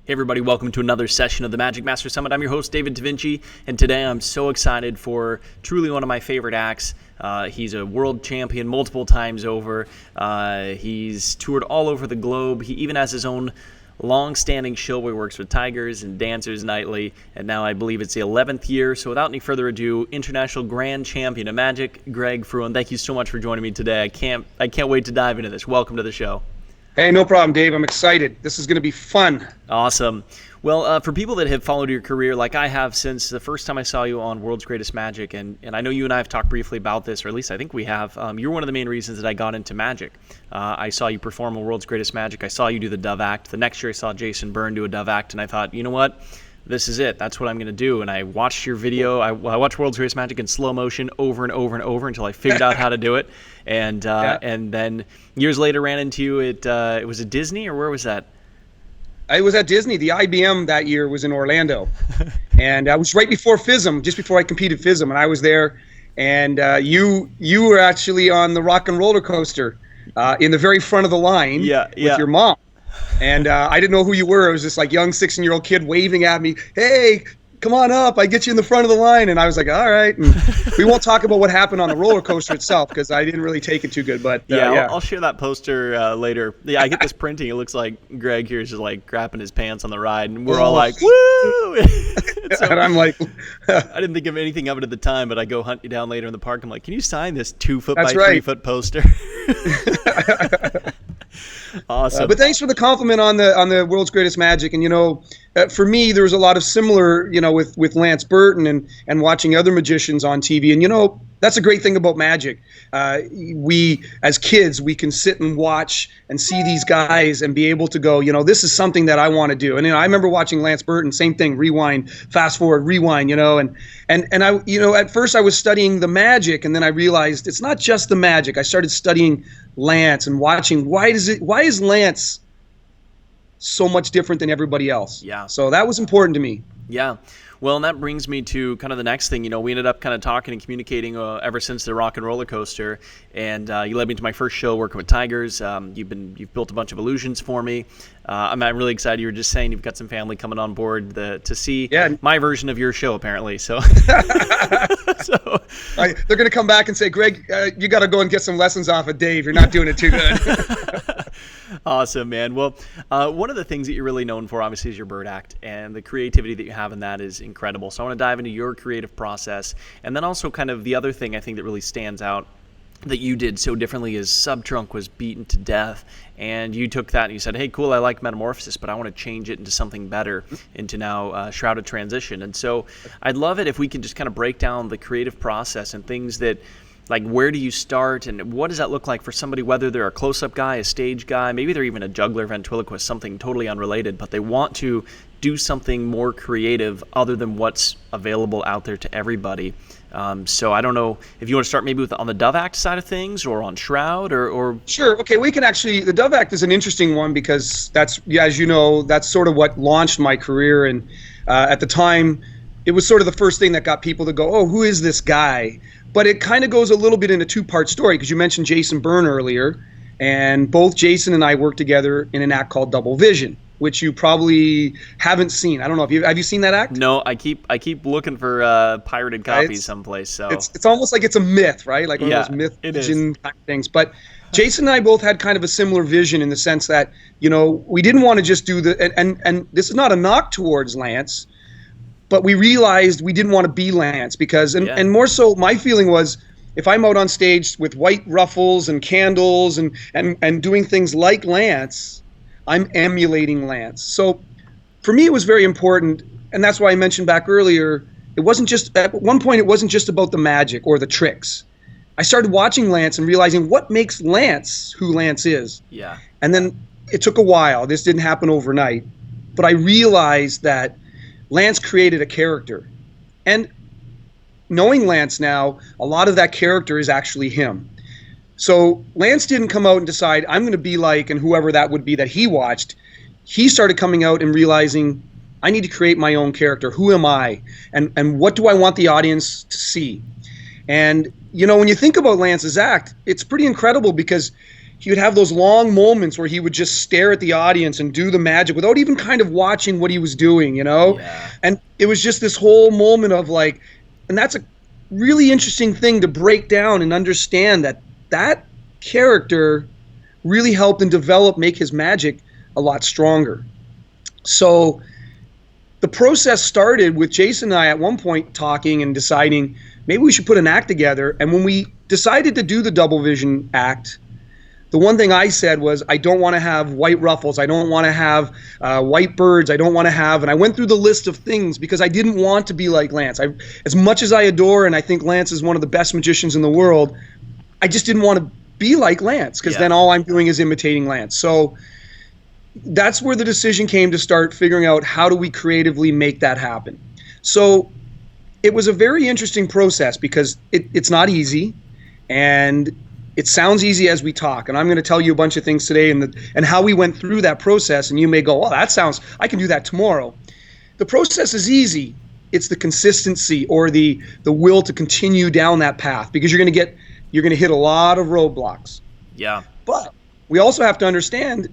Hey everybody, welcome to another session of the Magic Master Summit. I'm your host, David Da Vinci, and today I'm so excited for truly one of my favorite acts. He's a world champion multiple times over. He's toured all over the globe. He even has his own long-standing show where he works with tigers and dancers nightly, and now I believe it's the 11th year. So without any further ado, International Grand Champion of Magic, Greg Frewin. Thank you so much for joining me today. I can't wait to dive into this. Welcome to the show. Hey, no problem, Dave. I'm excited. This is going to be fun. Awesome. Well, for people that have followed your career like I have since the first time I saw you on World's Greatest Magic, and I know you and I have talked briefly about this, or at least I think we have, you're one of the main reasons that I got into Magic. I saw you perform on World's Greatest Magic. I saw you do the Dove Act. The next year I saw Jason Byrne do a Dove Act, and I thought, you know what? This is it. That's what I'm going to do. And I watched your video. I watched World's Greatest Magic in slow motion over and over and over until I figured out how to do it. And and then years later ran into you at, it was at Disney, or where was that? I was at Disney. The IBM that year was in Orlando. And I was right before FISM, just before I competed FISM. And I was there. And you were actually on the rock and roller coaster in the very front of the line with your mom. And I didn't know who you were. It was this like young 16-year-old kid waving at me. Hey, come on up. I get you in the front of the line. And I was like, all right. And we won't talk about what happened on the roller coaster itself because I didn't really take it too good. But I'll share that poster later. Yeah, I get this printing. It looks like Greg here is just like crapping his pants on the ride. And we're all like, woo! So, and I'm like, I didn't think of anything of it at the time, but I go hunt you down later in the park. I'm like, can you sign this 2-foot by 3-foot poster? Awesome. But thanks for the compliment on the World's Greatest Magic. And for me, there was a lot of similar, with Lance Burton and watching other magicians on TV. And that's a great thing about Magic. We as kids, we can sit and watch and see these guys and be able to go, this is something that I want to do. And I remember watching Lance Burton, same thing, rewind, fast forward, rewind. And I, at first I was studying the Magic, and then I realized it's not just the Magic. I started studying Lance and watching why is Lance so much different than everybody else? Yeah. So that was important to me. Yeah. Well, and that brings me to kind of the next thing. We ended up kind of talking and communicating ever since the rock and roller coaster, and you led me to my first show working with tigers. You've built a bunch of illusions for me. I'm really excited. You were just saying you've got some family coming on board to see my version of your show, apparently. So, they're going to come back and say, Greg, you got to go and get some lessons off of Dave. You're not doing it too good. Awesome, man. Well, one of the things that you're really known for, obviously, is your bird act, and the creativity that you have in that is incredible. So I want to dive into your creative process, and then also kind of the other thing I think that really stands out that you did so differently is Subtrunk was beaten to death, and you took that and you said, hey, cool, I like Metamorphosis, but I want to change it into something better, into now Shrouded Transition. And so I'd love it if we can just kind of break down the creative process and things that, like, where do you start and what does that look like for somebody, whether they're a close-up guy, a stage guy, maybe they're even a juggler, ventriloquist, something totally unrelated, but they want to do something more creative other than what's available out there to everybody. So I don't know if you want to start maybe on the Dove Act side of things or on Shroud or... Sure. Okay, we can actually... The Dove Act is an interesting one because that's, as you know, that's sort of what launched my career. And at the time, it was sort of the first thing that got people to go, oh, who is this guy? But it kind of goes a little bit in a two-part story because you mentioned Jason Byrne earlier, and both Jason and I worked together in an act called Double Vision, which you probably haven't seen. I don't know if have you seen that act? No, I keep looking for pirated copies someplace. So it's almost like it's a myth, right? Like one of those myth vision kind of things. But Jason and I both had kind of a similar vision in the sense that we didn't want to just do and this is not a knock towards Lance. But we realized we didn't want to be Lance because, and more so, my feeling was if I'm out on stage with white ruffles and candles and doing things like Lance, I'm emulating Lance. So for me, it was very important, and that's why I mentioned back earlier, it wasn't just, at one point, it wasn't just about the magic or the tricks. I started watching Lance and realizing what makes Lance who Lance is. Yeah. And then it took a while. This didn't happen overnight. But I realized that Lance created a character. And knowing Lance now, a lot of that character is actually him. So Lance didn't come out and decide, I'm going to be like, and whoever that would be that he watched. He started coming out and realizing, I need to create my own character. Who am I? And what do I want the audience to see? And, when you think about Lance's act, it's pretty incredible because he would have those long moments where he would just stare at the audience and do the magic without even kind of watching what he was doing, Yeah. And it was just this whole moment of like, and that's a really interesting thing to break down and understand that character really helped and make his magic a lot stronger. So the process started with Jason and I at one point talking and deciding maybe we should put an act together. And when we decided to do the double vision act, the one thing I said was, I don't want to have white ruffles. I don't want to have white birds. I don't want to have, and I went through the list of things because I didn't want to be like Lance. As much as I adore, and I think Lance is one of the best magicians in the world, I just didn't want to be like Lance, because then all I'm doing is imitating Lance. So that's where the decision came to start figuring out how do we creatively make that happen. So it was a very interesting process because it's not easy, and it sounds easy as we talk, and I'm going to tell you a bunch of things today and how we went through that process, and you may go, oh, I can do that tomorrow. The process is easy. It's the consistency or the will to continue down that path, because you're going to hit a lot of roadblocks. Yeah. But we also have to understand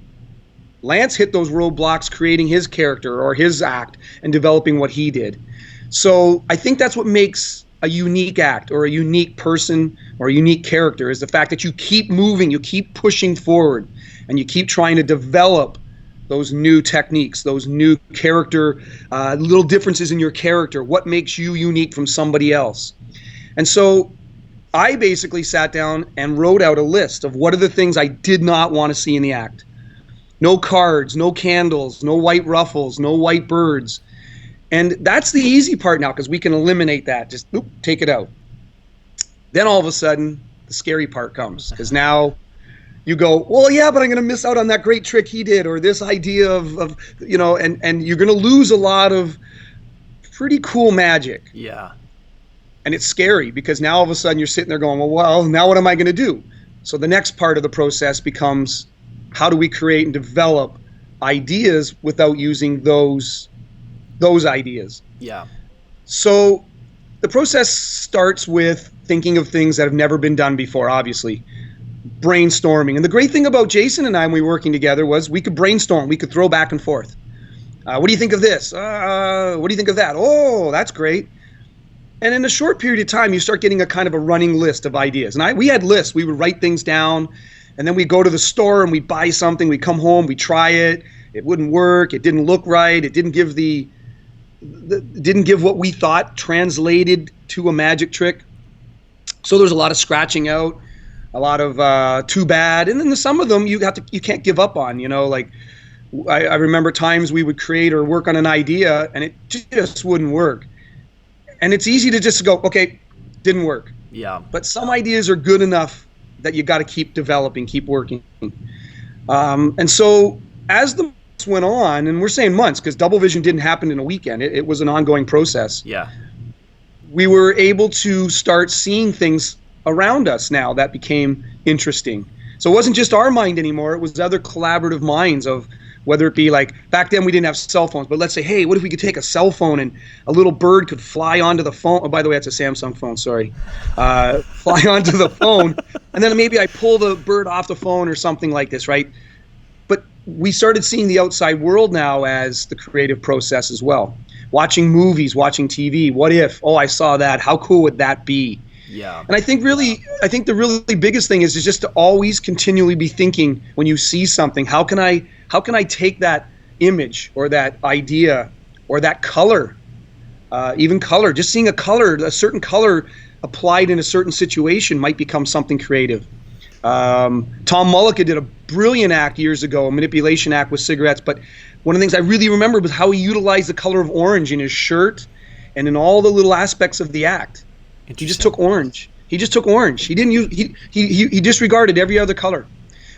Lance hit those roadblocks creating his character or his act and developing what he did. So I think that's what makes a unique act or a unique person or a unique character, is the fact that you keep moving, you keep pushing forward, and you keep trying to develop those new techniques, those new character, little differences in your character, what makes you unique from somebody else. And so I basically sat down and wrote out a list of what are the things I did not want to see in the act. No cards, no candles, no white ruffles, no white birds. And that's the easy part now, because we can eliminate that. Just take it out. Then all of a sudden, the scary part comes, because now you go, well, yeah, but I'm going to miss out on that great trick he did, or this idea of and you're going to lose a lot of pretty cool magic. Yeah. And it's scary, because now all of a sudden you're sitting there going, well, now what am I going to do? So the next part of the process becomes, how do we create and develop ideas without using those ideas? Yeah. So the process starts with thinking of things that have never been done before, obviously. Brainstorming. And the great thing about Jason and I when we were working together was we could brainstorm. We could throw back and forth. What do you think of this? What do you think of that? Oh, that's great. And in a short period of time, you start getting a kind of a running list of ideas. And we had lists. We would write things down, and then we'd go to the store and we'd buy something. We'd come home, we'd try it. It wouldn't work. It didn't look right. It didn't give didn't give what we thought translated to a magic trick. So there's a lot of scratching out, a lot of too bad, and then some of them you can't give up on. Like I remember times we would create or work on an idea and it just wouldn't work, and it's easy to just go, okay, didn't work. Yeah. But some ideas are good enough that you got to keep developing, keep working, and so as the went on, and we're saying months because double vision didn't happen in a weekend. It was an ongoing process. Yeah. We were able to start seeing things around us now that became interesting. So it wasn't just our mind anymore. It was other collaborative minds, of whether it be like back then we didn't have cell phones, but let's say, hey, what if we could take a cell phone and a little bird could fly onto the phone? Oh, by the way, that's a Samsung phone. Sorry. Fly onto the phone, and then maybe I pull the bird off the phone or something like this, right? We started seeing the outside world now as the creative process as well. Watching movies, watching TV. What if? Oh, I saw that. How cool would that be? Yeah. And I think the really biggest thing is just to always continually be thinking when you see something, how can I take that image or that idea or that color, even color, just seeing a certain color applied in a certain situation might become something creative. Tom Mullica did a brilliant act years ago, a manipulation act with cigarettes, but one of the things I really remember was how he utilized the color of orange in his shirt and in all the little aspects of the act. He just took orange. He didn't use he disregarded every other color.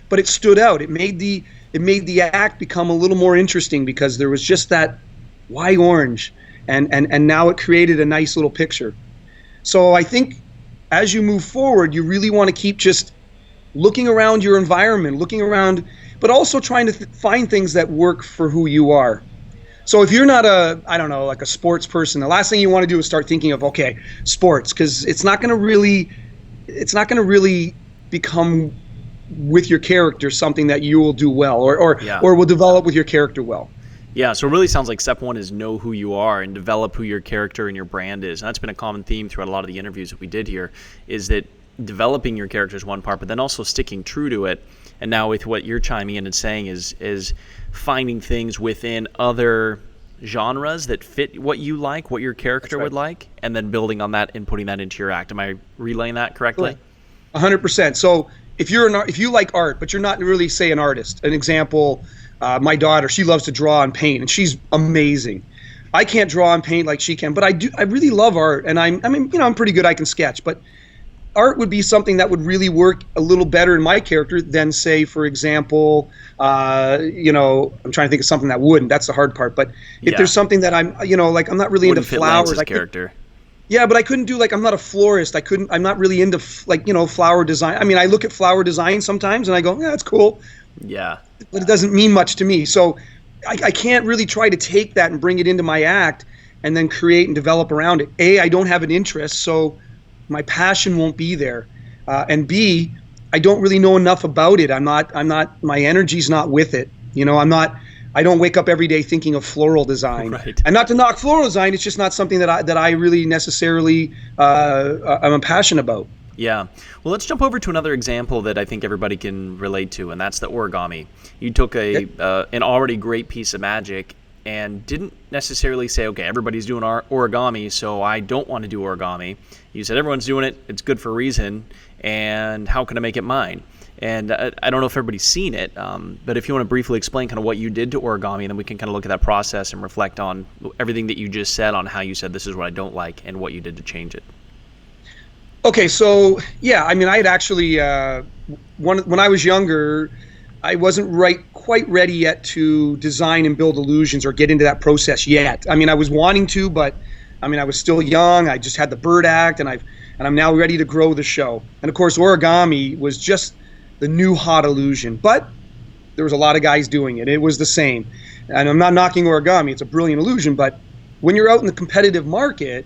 But it stood out. It made the act become a little more interesting because there was just that why orange, and now it created a nice little picture. So I think as you move forward, you really want to keep just looking around your environment, looking around, but also trying to find things that work for who you are. So if you're not like a sports person, the last thing you want to do is start thinking of, okay, sports, because it's not going to really become with your character something that you will do well, or will develop with your character well. Yeah, so it really sounds like step one is know who you are and develop who your character and your brand is. And that's been a common theme throughout a lot of the interviews that we did here, is that developing your character is one part, but then also sticking true to it. And now with what you're chiming in and saying is finding things within other genres that fit what you like, what your character would like, and then building on that and putting that into your act. Am I relaying that correctly? 100%. So if you like art, but you're not really, say, an artist. An example, my daughter, she loves to draw and paint, and she's amazing. I can't draw and paint like she can, but I do. I really love art, and I'm pretty good. I can sketch, but art would be something that would really work a little better in my character than, say, for example, I'm trying to think of something that wouldn't. That's the hard part. But if there's something that I'm not really into flowers. Lance's character. Yeah, but I couldn't do, I'm not a florist. I'm not really into flower design. I mean, I look at flower design sometimes and I go, yeah, that's cool. Yeah. But it doesn't mean much to me. So I can't really try to take that and bring it into my act and then create and develop around it. A, I don't have an interest, so my passion won't be there. And B, I don't really know enough about it. My energy's not with it. I don't wake up every day thinking of floral design. Right. And not to knock floral design, it's just not something that I really necessarily I'm passionate about. Yeah. Well, let's jump over to another example that I think everybody can relate to, and that's the origami. You took an already great piece of magic and didn't necessarily say, okay, everybody's doing origami, so I don't want to do origami. You said everyone's doing it, it's good for a reason, and how can I make it mine? And I don't know if everybody's seen it, but if you want to briefly explain kind of what you did to origami, then we can kind of look at that process and reflect on everything that you just said on how you said this is what I don't like and what you did to change it. Okay, so yeah, I mean, I had actually when I was younger, I wasn't quite ready yet to design and build illusions or get into that process yet. I mean, I was wanting to, but I was still young. I just had the Bird Act, and I'm now ready to grow the show. And of course, origami was just the new hot illusion, but there was a lot of guys doing it. It was the same. And I'm not knocking origami. It's a brilliant illusion, but when you're out in the competitive market,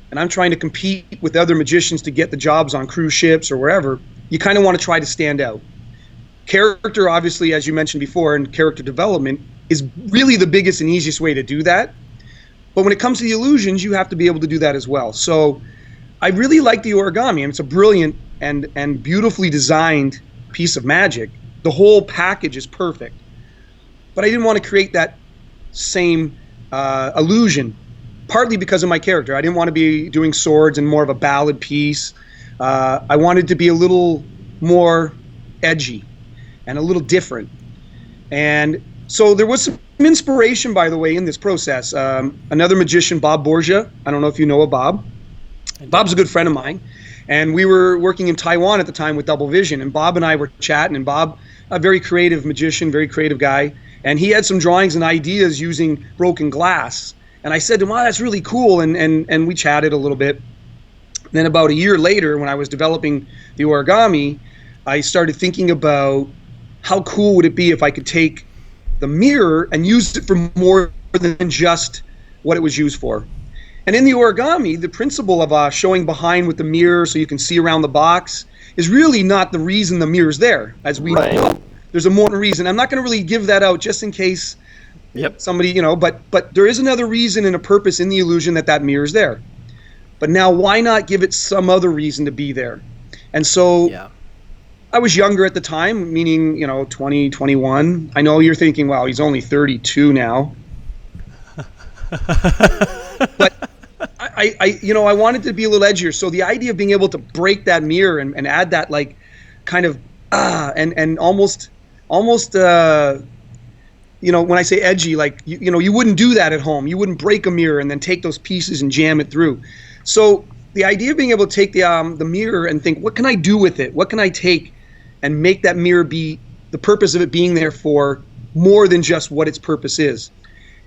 and I'm trying to compete with other magicians to get the jobs on cruise ships or wherever, you kind of want to try to stand out. Character, obviously, as you mentioned before, and character development is really the biggest and easiest way to do that. But when it comes to the illusions, you have to be able to do that as well. So I really like the origami. It's a brilliant and beautifully designed piece of magic. The whole package is perfect. But I didn't want to create that same illusion, partly because of my character. I didn't want to be doing swords and more of a ballad piece. I wanted to be a little more edgy and a little different. And so there was some inspiration, by the way, in this process. Another magician, Bob Borgia. I don't know if you know of Bob. Bob's a good friend of mine. And we were working in Taiwan at the time with Double Vision. And Bob and I were chatting. And Bob, a very creative magician, very creative guy. And he had some drawings and ideas using broken glass. And I said to him, wow, that's really cool. And we chatted a little bit. Then about a year later, when I was developing the origami, I started thinking about how cool would it be if I could take the mirror and use it for more than just what it was used for. And in the origami, the principle of showing behind with the mirror so you can see around the box is really not the reason the mirror's there, as we know. There's a more reason. I'm not going to really give that out just in case somebody, but there is another reason and a purpose in the illusion that mirror's there. But now why not give it some other reason to be there? And so I was younger at the time, meaning, 20, 21. I know you're thinking, wow, he's only 32 now. But I wanted to be a little edgier. So the idea of being able to break that mirror and add that kind of and almost when I say edgy, you wouldn't do that at home. You wouldn't break a mirror and then take those pieces and jam it through. So the idea of being able to take the mirror and think, what can I do with it? What can I take and make that mirror be the purpose of it being there for more than just what its purpose is?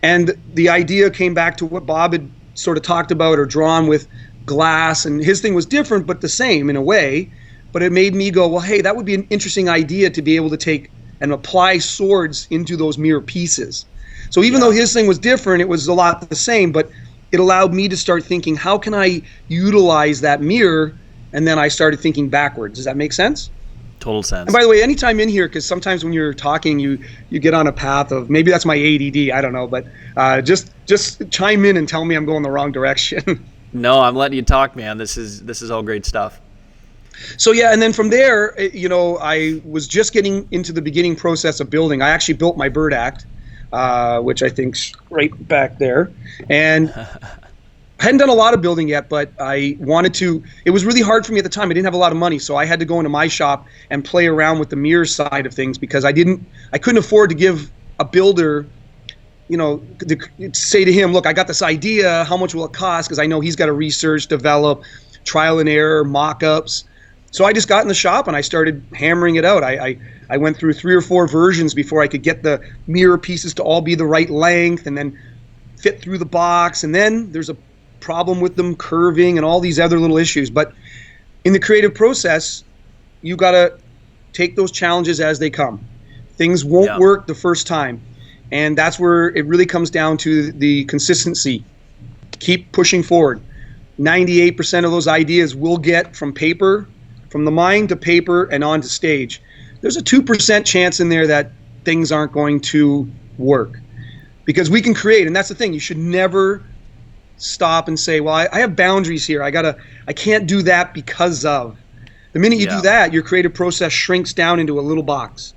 And the idea came back to what Bob had sort of talked about or drawn with glass, and his thing was different but the same in a way. But it made me go, well, hey, that would be an interesting idea to be able to take and apply swords into those mirror pieces. So even though his thing was different, it was a lot the same, but it allowed me to start thinking, how can I utilize that mirror? And then I started thinking backwards. Does that make sense? Total sense. And by the way, anytime in here, because sometimes when you're talking, you get on a path of, maybe that's my ADD, I don't know, but just chime in and tell me I'm going the wrong direction. No, I'm letting you talk, man. This is all great stuff. So yeah, and then from there, I was just getting into the beginning process of building. I actually built my Bird Act, which I think's right back there, and I hadn't done a lot of building yet, but I wanted to. It was really hard for me at the time. I didn't have a lot of money, so I had to go into my shop and play around with the mirror side of things, because I couldn't afford to give a builder, to say to him, look, I got this idea, how much will it cost? Because I know he's got to research, develop, trial and error, mock-ups. So I just got in the shop and I started hammering it out. I went through 3 or 4 versions before I could get the mirror pieces to all be the right length and then fit through the box. And then there's a problem with them curving and all these other little issues. But in the creative process, you got to take those challenges as they come. Things won't work the first time. And that's where it really comes down to the consistency. Keep pushing forward. 98% of those ideas will get from the mind to paper and onto stage. There's a 2% chance in there that things aren't going to work, because we can create, and that's the thing. You should never stop and say, well, I have boundaries here. I can't do that because of. The minute you do that, your creative process shrinks down into a little box.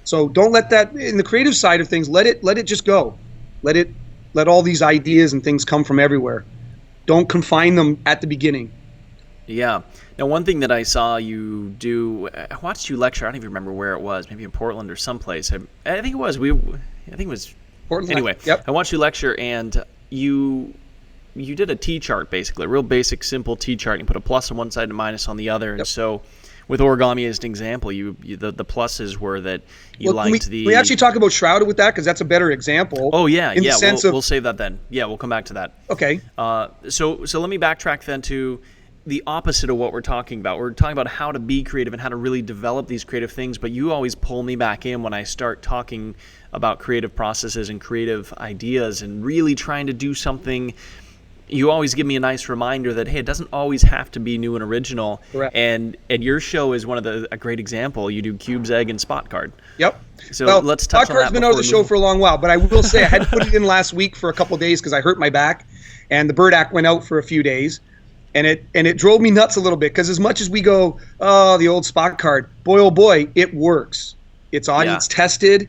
So don't let that, in the creative side of things, let it just go. Let all these ideas and things come from everywhere. Don't confine them at the beginning. Yeah. Now, one thing that I saw you do, I watched you lecture. I don't even remember where it was. Maybe in Portland or someplace. I think it was. I think it was Portland. Anyway, I watched you lecture, and you did a T-chart, basically, a real basic, simple T-chart. You put a plus on one side and a minus on the other. And so, with origami as an example, the pluses were that you liked the. We actually talk about shrouded with that, because that's a better example. Oh yeah, we'll save that then. Yeah, we'll come back to that. Okay. So let me backtrack then to the opposite of what we're talking about. We're talking about how to be creative and how to really develop these creative things, but you always pull me back in when I start talking about creative processes and creative ideas and really trying to do something. You always give me a nice reminder that, hey, it doesn't always have to be new and original. Correct. And your show is a great example. You do cubes, egg, and spot card. Yep. So let's touch on that. Spot card's been out of the show for a long while, but I will say I had to put it in last week for a couple of days because I hurt my back, and the Bird Act went out for a few days. And it drove me nuts a little bit, because as much as we go, oh, the old spot card, boy, oh boy, it works. It's audience tested.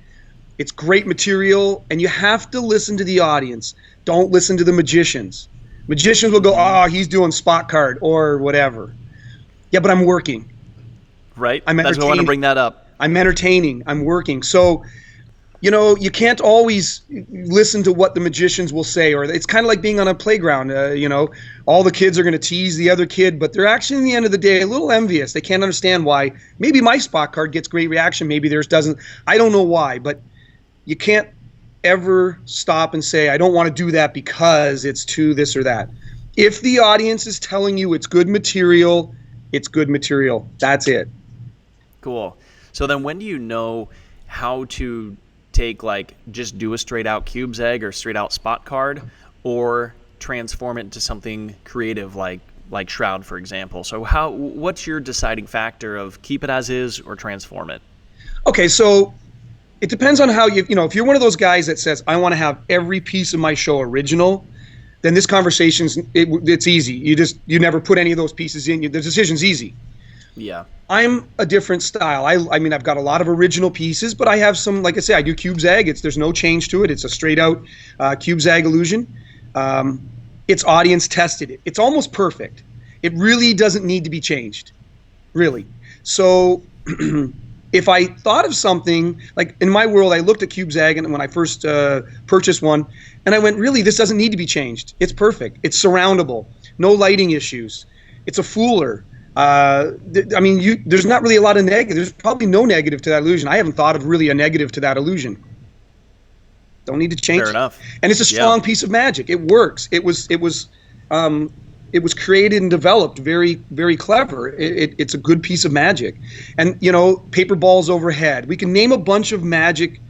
It's great material. And you have to listen to the audience. Don't listen to the magicians. Magicians will go, oh, he's doing spot card or whatever. Yeah, but I'm working. Right. That's why I want to bring that up. I'm entertaining. I'm working. So, you can't always listen to what the magicians will say, or it's kind of like being on a playground. All the kids are going to tease the other kid, but they're actually, in the end of the day, a little envious. They can't understand why. Maybe my spot card gets great reaction, maybe theirs doesn't. I don't know why, but you can't ever stop and say, I don't want to do that because it's too this or that. If the audience is telling you it's good material, it's good material. That's it. Cool. So then when do you know how to take, just do a straight out cubes egg or straight out spot card, or transform it into something creative like shroud, for example? So what's your deciding factor of keep it as is or transform it? Okay, so it depends on how if you're one of those guys that says, I want to have every piece of my show original, then this conversation's it's easy. You never put any of those pieces in. The decision's easy. Yeah. I'm a different style. I mean, I've got a lot of original pieces, but I have some, like I say, I do cubes egg. There's no change to it. It's a straight out cubes egg illusion. It's audience tested. It's almost perfect. It really doesn't need to be changed, really. So if I thought of something, like in my world, I looked at cubes egg, and when I first purchased one, and I went, really, this doesn't need to be changed. It's perfect. It's surroundable. No lighting issues. It's a fooler. There's not really a lot of negative. There's probably no negative to that illusion. I haven't thought of really a negative to that illusion. Don't need to change. Fair enough. And it's a strong piece of magic. It works. It was created and developed very, very clever. It's a good piece of magic. And paper balls overhead. We can name a bunch of magic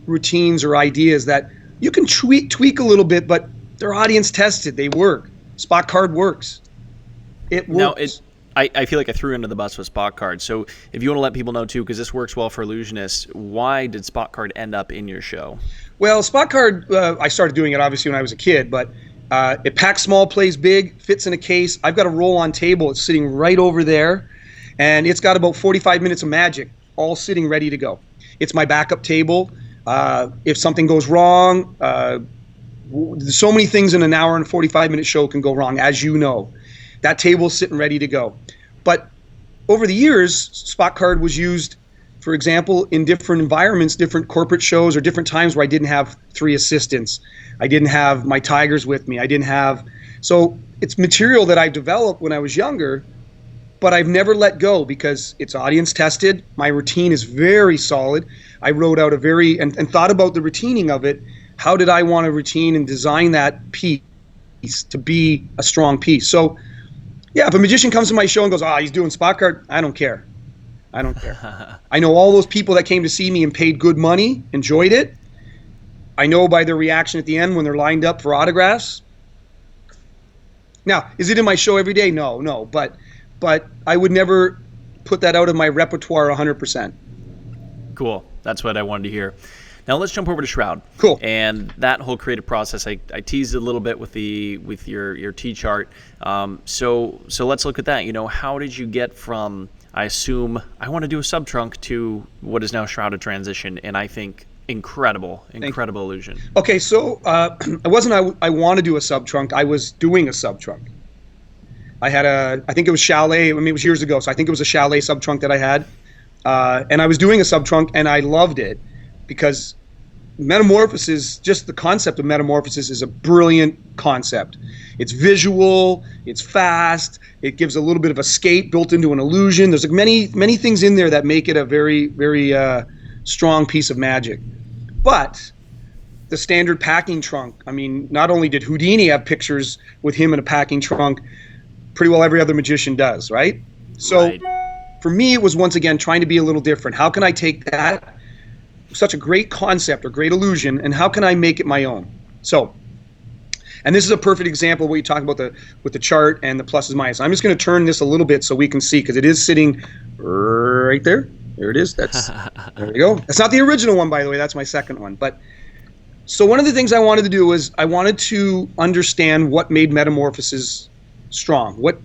routines or ideas that you can tweak a little bit, but they're audience tested. They work. Spot card works. It works. Now, I feel like I threw into the bus with spot card. So if you want to let people know too, because this works well for illusionists, why did spot card end up in your show? Well, spot card, I started doing it obviously when I was a kid, but it packs small, plays big, fits in a case. I've got a roll-on table. It's sitting right over there, and it's got about 45 minutes of magic, all sitting ready to go. It's my backup table. If something goes wrong, so many things in an hour and 45-minute show can go wrong, as you know. That table's sitting ready to go. But over the years, spot card was used, for example, in different environments, different corporate shows, or different times where I didn't have 3 assistants. I didn't have my tigers with me. So it's material that I developed when I was younger, but I've never let go because it's audience tested. My routine is very solid. I wrote out and thought about the routining of it. How did I want to routine and design that piece to be a strong piece? So yeah, if a magician comes to my show and goes, he's doing spot card, I don't care. I know all those people that came to see me and paid good money, enjoyed it. I know by their reaction at the end when they're lined up for autographs. Now, is it in my show every day? No. But I would never put that out of my repertoire 100%. Cool. That's what I wanted to hear. Now let's jump over to Shroud. Cool. And that whole creative process, I teased a little bit with your T chart. So let's look at that. How did you get from, I assume, I want to do a sub trunk to what is now Shrouded transition, and I think incredible illusion. Okay, so it wasn't I want to do a sub trunk. I was doing a sub trunk. I think it was Chalet. It was years ago, so I think it was a Chalet sub trunk that I had, and I was doing a sub trunk, and I loved it. Because metamorphosis, just the concept of metamorphosis is a brilliant concept. It's visual, it's fast, it gives a little bit of escape built into an illusion. There's many things in there that make it a very, very strong piece of magic. But the standard packing trunk, not only did Houdini have pictures with him in a packing trunk, pretty well every other magician does, right? So for me, it was once again trying to be a little different. How can I take that? Such a great concept or great illusion, and how can I make it my own? So, and this is a perfect example of what you talk about with the chart and the pluses and minuses. I'm just going to turn this a little bit so we can see, because it is sitting right there. There it is. There we go. That's not the original one, by the way. That's my second one. But so one of the things I wanted to do was I wanted to understand what made metamorphosis strong. What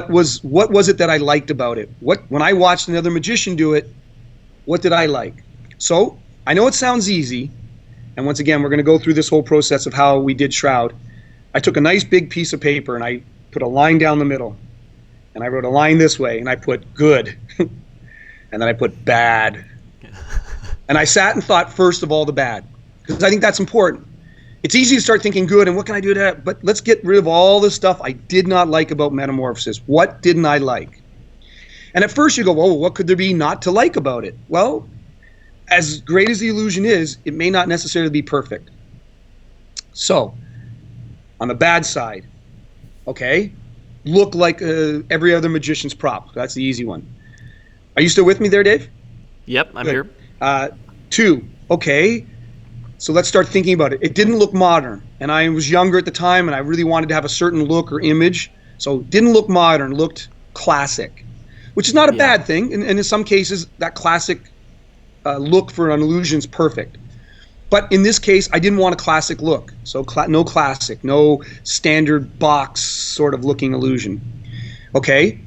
was it that I liked about it? When I watched another magician do it, what did I like? So I know it sounds easy, and once again, we're going to go through this whole process of how we did Shroud. I took a nice big piece of paper, and I put a line down the middle, and I wrote a line this way, and I put good, and then I put bad. And I sat and thought first of all the bad, because I think that's important. It's easy to start thinking good, and what can I do to that? But let's get rid of all the stuff I did not like about metamorphosis. What didn't I like? And at first you go, well, what could there be not to like about it? Well, as great as the illusion is, it may not necessarily be perfect. So, on the bad side, okay, look like every other magician's prop. That's the easy one. Are you still with me there, Dave? Yep, I'm Good. here. 2, okay, so let's start thinking about it. It didn't look modern, and I was younger at the time, and I really wanted to have a certain look or image. So it didn't look modern, looked classic, which is not a bad thing. And in some cases, that classic look for an illusion is perfect. But in this case, I didn't want a classic look. So no classic, no standard box sort of looking illusion. Okay.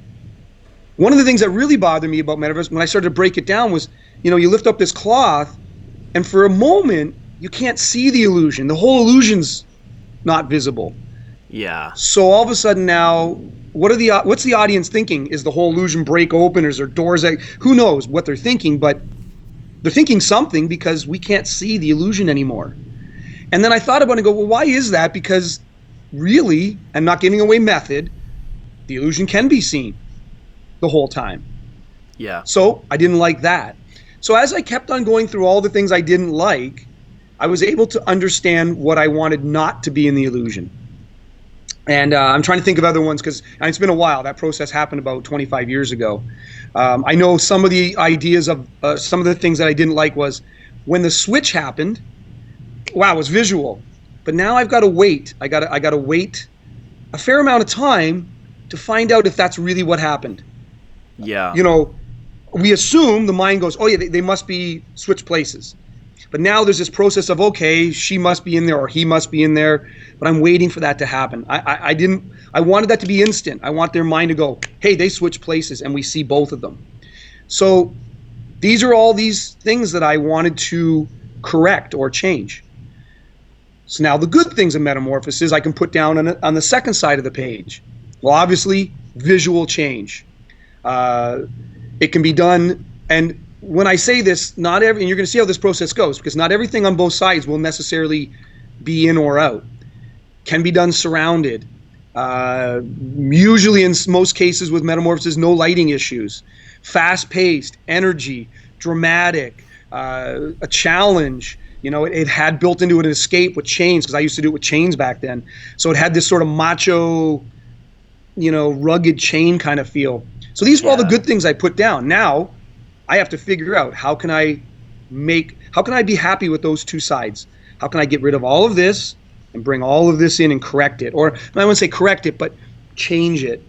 One of the things that really bothered me about Metaverse when I started to break it down was, you lift up this cloth, and for a moment, you can't see the illusion. The whole illusion's not visible. Yeah. So all of a sudden now, what's the audience thinking? Is the whole illusion break open, or is there doors that, who knows what they're thinking, but they're thinking something because we can't see the illusion anymore. And then I thought about it and go, well, why is that? Because really, and not giving away method, the illusion can be seen the whole time. Yeah. So I didn't like that. So as I kept on going through all the things I didn't like, I was able to understand what I wanted not to be in the illusion. And I'm trying to think of other ones because it's been a while. That process happened about 25 years ago. I know some of the ideas of some of the things that I didn't like was when the switch happened. Wow, it was visual, but now I've got to wait. I got to wait a fair amount of time to find out if that's really what happened. Yeah. You know, we assume the mind goes, oh yeah, they must be switched places. But now there's this process of, okay, she must be in there or he must be in there, but I'm waiting for that to happen. I wanted that to be instant. I want their mind to go, hey, they switched places and we see both of them. So these are all these things that I wanted to correct or change. So now the good things of metamorphosis I can put down on the second side of the page. Well, obviously, visual change. It can be done, and when I say this, and you're going to see how this process goes, because not everything on both sides will necessarily be in or out. Can be done surrounded. Usually, in most cases with metamorphosis, no lighting issues. Fast-paced, energy, dramatic, a challenge. You know, it had built into it an escape with chains, because I used to do it with chains back then. So it had this sort of macho, you know, rugged chain kind of feel. So these were all the good things I put down. Now I have to figure out how can I be happy with those two sides? How can I get rid of all of this and bring all of this in and correct it? Or I wouldn't say correct it, but change it.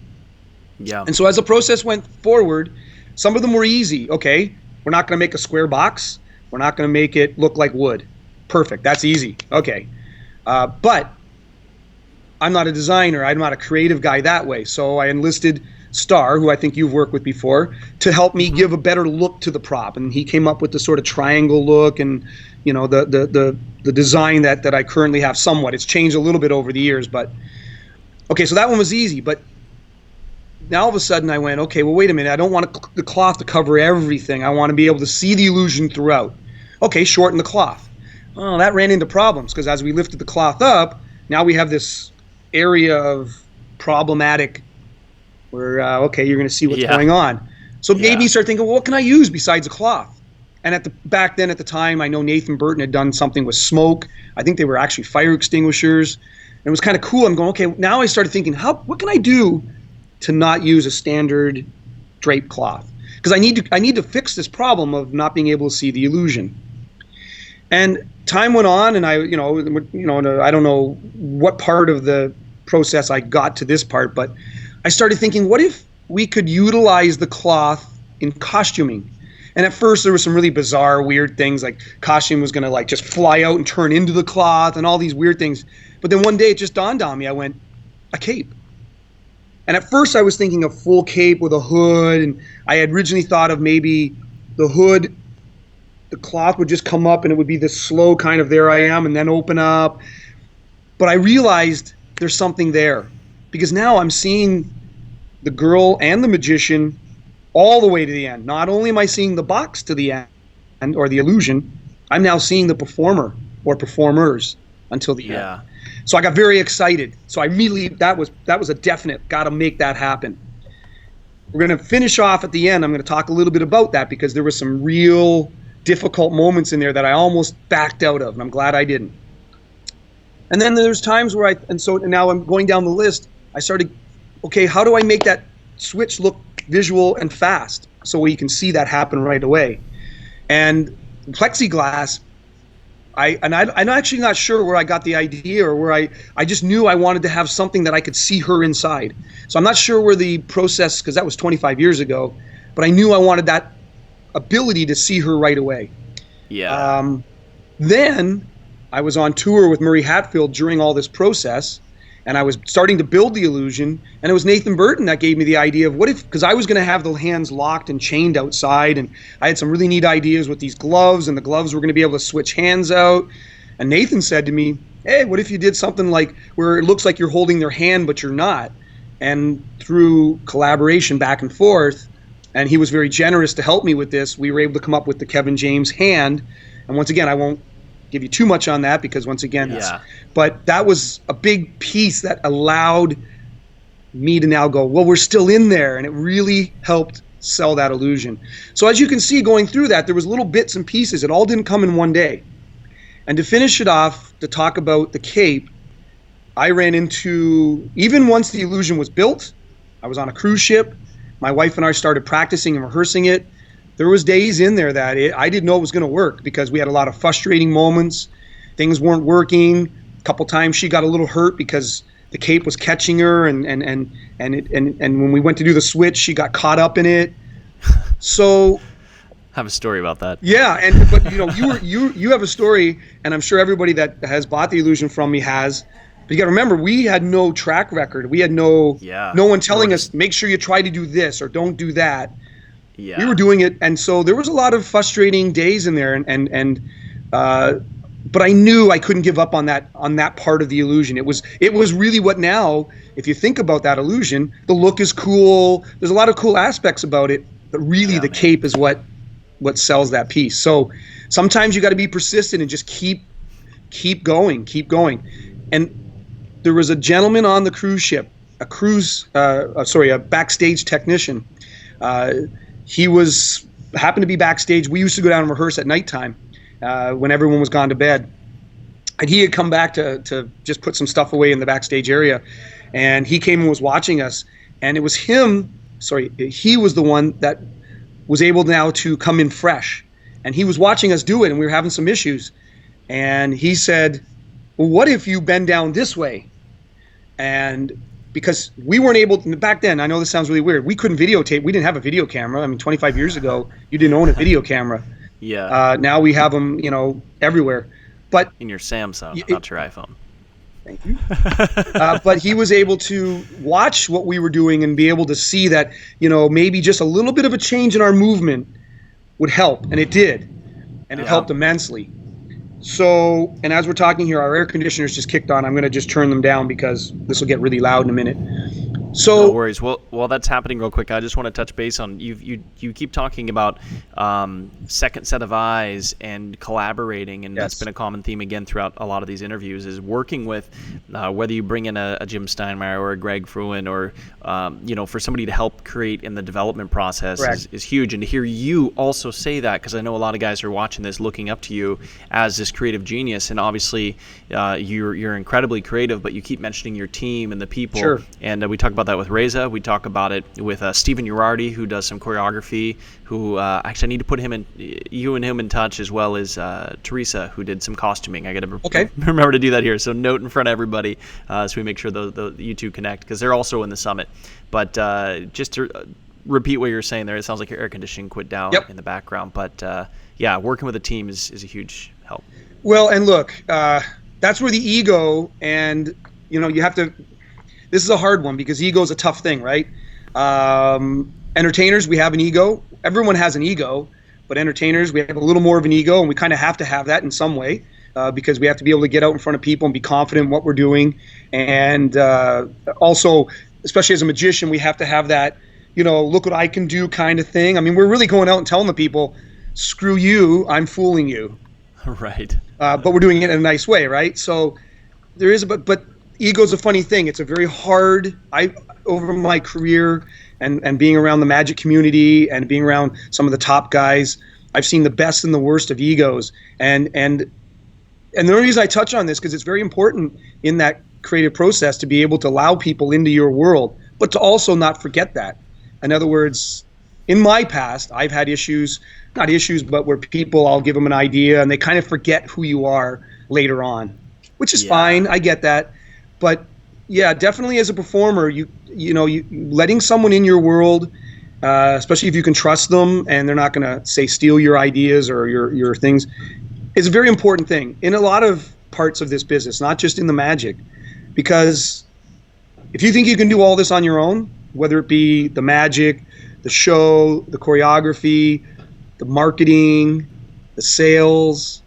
Yeah. And so as the process went forward, some of them were easy. Okay, we're not going to make a square box. We're not going to make it look like wood. Perfect. That's easy. Okay. But I'm not a designer. I'm not a creative guy that way. So I enlisted Star, who I think you've worked with before, to help me give a better look to the prop. And he came up with the sort of triangle look and, you know, the design that I currently have somewhat. It's changed a little bit over the years, but okay, so that one was easy. But now all of a sudden I went, okay, well, wait a minute. I don't want the cloth to cover everything. I want to be able to see the illusion throughout. Okay, shorten the cloth. Well, that ran into problems because as we lifted the cloth up, now we have this area of problematic where, okay, you're going to see what's going on. So maybe you start thinking, well, what can I use besides a cloth? And back then at the time, I know Nathan Burton had done something with smoke. I think they were actually fire extinguishers. And it was kind of cool. I'm going, okay, now I started thinking, what can I do to not use a standard drape cloth? Because I need to fix this problem of not being able to see the illusion. And time went on, and I don't know what part of the process I got to this part, but I started thinking, what if we could utilize the cloth in costuming? And at first there were some really bizarre, weird things, like costume was going to like just fly out and turn into the cloth and all these weird things. But then one day it just dawned on me. I went, a cape. And at first I was thinking a full cape with a hood, and I had originally thought of maybe the hood, the cloth would just come up and it would be this slow kind of there I am and then open up. But I realized there's something there, because now I'm seeing the girl and the magician all the way to the end. Not only am I seeing the box to the end or the illusion, I'm now seeing the performer or performers until the end. So I got very excited. So I immediately, that was a definite, got to make that happen. We're going to finish off at the end. I'm going to talk a little bit about that because there were some real difficult moments in there that I almost backed out of, and I'm glad I didn't. And then there's times where so now I'm going down the list. I started, okay, how do I make that switch look visual and fast so you can see that happen right away? And plexiglass, I'm actually not sure where I got the idea, or where I just knew I wanted to have something that I could see her inside. So I'm not sure where the process, because that was 25 years ago, but I knew I wanted that ability to see her right away. Then I was on tour with Murray Hatfield during all this process, and I was starting to build the illusion, and it was Nathan Burton that gave me the idea of what if, because I was going to have the hands locked and chained outside, and I had some really neat ideas with these gloves, and the gloves were going to be able to switch hands out. And Nathan said to me, hey, what if you did something like where it looks like you're holding their hand but you're not? And through collaboration back and forth, and he was very generous to help me with this, we were able to come up with the Kevin James hand. And once again, I won't give you too much on that because once again, but that was a big piece that allowed me to now go, well, we're still in there, and it really helped sell that illusion. So as you can see going through that, there was little bits and pieces. It all didn't come in one day. And to finish it off, to talk about the cape, I ran into, even once the illusion was built, I was on a cruise ship, my wife and I started practicing and rehearsing it. There was days in there that I didn't know it was going to work because we had a lot of frustrating moments. Things weren't working. A couple times she got a little hurt because the cape was catching her, and when we went to do the switch, she got caught up in it. So I have a story about that. Yeah, but you have a story, and I'm sure everybody that has bought the illusion from me has. But you got to remember, we had no track record. We had no one telling us, make sure you try to do this or don't do that. Yeah. We were doing it, and so there was a lot of frustrating days in there, but I knew I couldn't give up on that part of the illusion. It was really what now, if you think about that illusion, the look is cool. There's a lot of cool aspects about it, but really the cape is what sells that piece. So sometimes you got to be persistent and just keep going. And there was a gentleman on the cruise ship, a backstage technician. He happened to be backstage. We used to go down and rehearse at nighttime when everyone was gone to bed. And he had come back to just put some stuff away in the backstage area. And he came and was watching us. And it was he was the one that was able now to come in fresh. And he was watching us do it, and we were having some issues. And he said, well, what if you bend down this way? And because we weren't able to, back then, I know this sounds really weird, we couldn't videotape. We didn't have a video camera. I mean, 25 years ago, you didn't own a video camera. Yeah. Now we have them, everywhere. But in your Samsung, not your iPhone. Thank you. But he was able to watch what we were doing and be able to see that, maybe just a little bit of a change in our movement would help. And it did. And it helped immensely. So, and as we're talking here, our air conditioners just kicked on. I'm going to just turn them down because this will get really loud in a minute. So no worries. Well, while that's happening real quick, I just want to touch base on you keep talking about second set of eyes and collaborating, and that's been a common theme again throughout a lot of these interviews, is working with whether you bring in a Jim Steinmeier or a Greg Frewin or for somebody to help create in the development process is huge. And to hear you also say that, because I know a lot of guys are watching this looking up to you as this creative genius, and obviously you're incredibly creative, but you keep mentioning your team and the people. Sure. And we talk about that with Reza. We talk about it with Stephen Urardi, who does some choreography, who actually I need to put you and him in touch, as well as Teresa, who did some costuming. I got to remember to do that here. So note in front of everybody so we make sure you two connect, because they're also in the summit. But just to repeat what you're saying there, it sounds like your air conditioning quit down in the background. But working with a team is a huge help. Well, and look, that's where the ego and, you have to, this is a hard one because ego is a tough thing, right? Entertainers, we have an ego. Everyone has an ego, but entertainers, we have a little more of an ego, and we kind of have to have that in some way because we have to be able to get out in front of people and be confident in what we're doing. And also, especially as a magician, we have to have that, look what I can do kind of thing. I mean, we're really going out and telling the people, screw you, I'm fooling you. Right. But we're doing it in a nice way, right? So there is, but ego's a funny thing. It's a very hard, over my career and being around the magic community and being around some of the top guys, I've seen the best and the worst of egos. And the only reason I touch on this, because it's very important in that creative process to be able to allow people into your world, but to also not forget that. In other words, in my past, I've had not issues, but where people, I'll give them an idea and they kind of forget who you are later on, which is fine. I get that. But yeah, definitely as a performer, you letting someone in your world, especially if you can trust them and they're not going to say steal your ideas or your things, is a very important thing in a lot of parts of this business, not just in the magic. Because if you think you can do all this on your own, whether it be the magic, the show, the choreography, the marketing, the sales,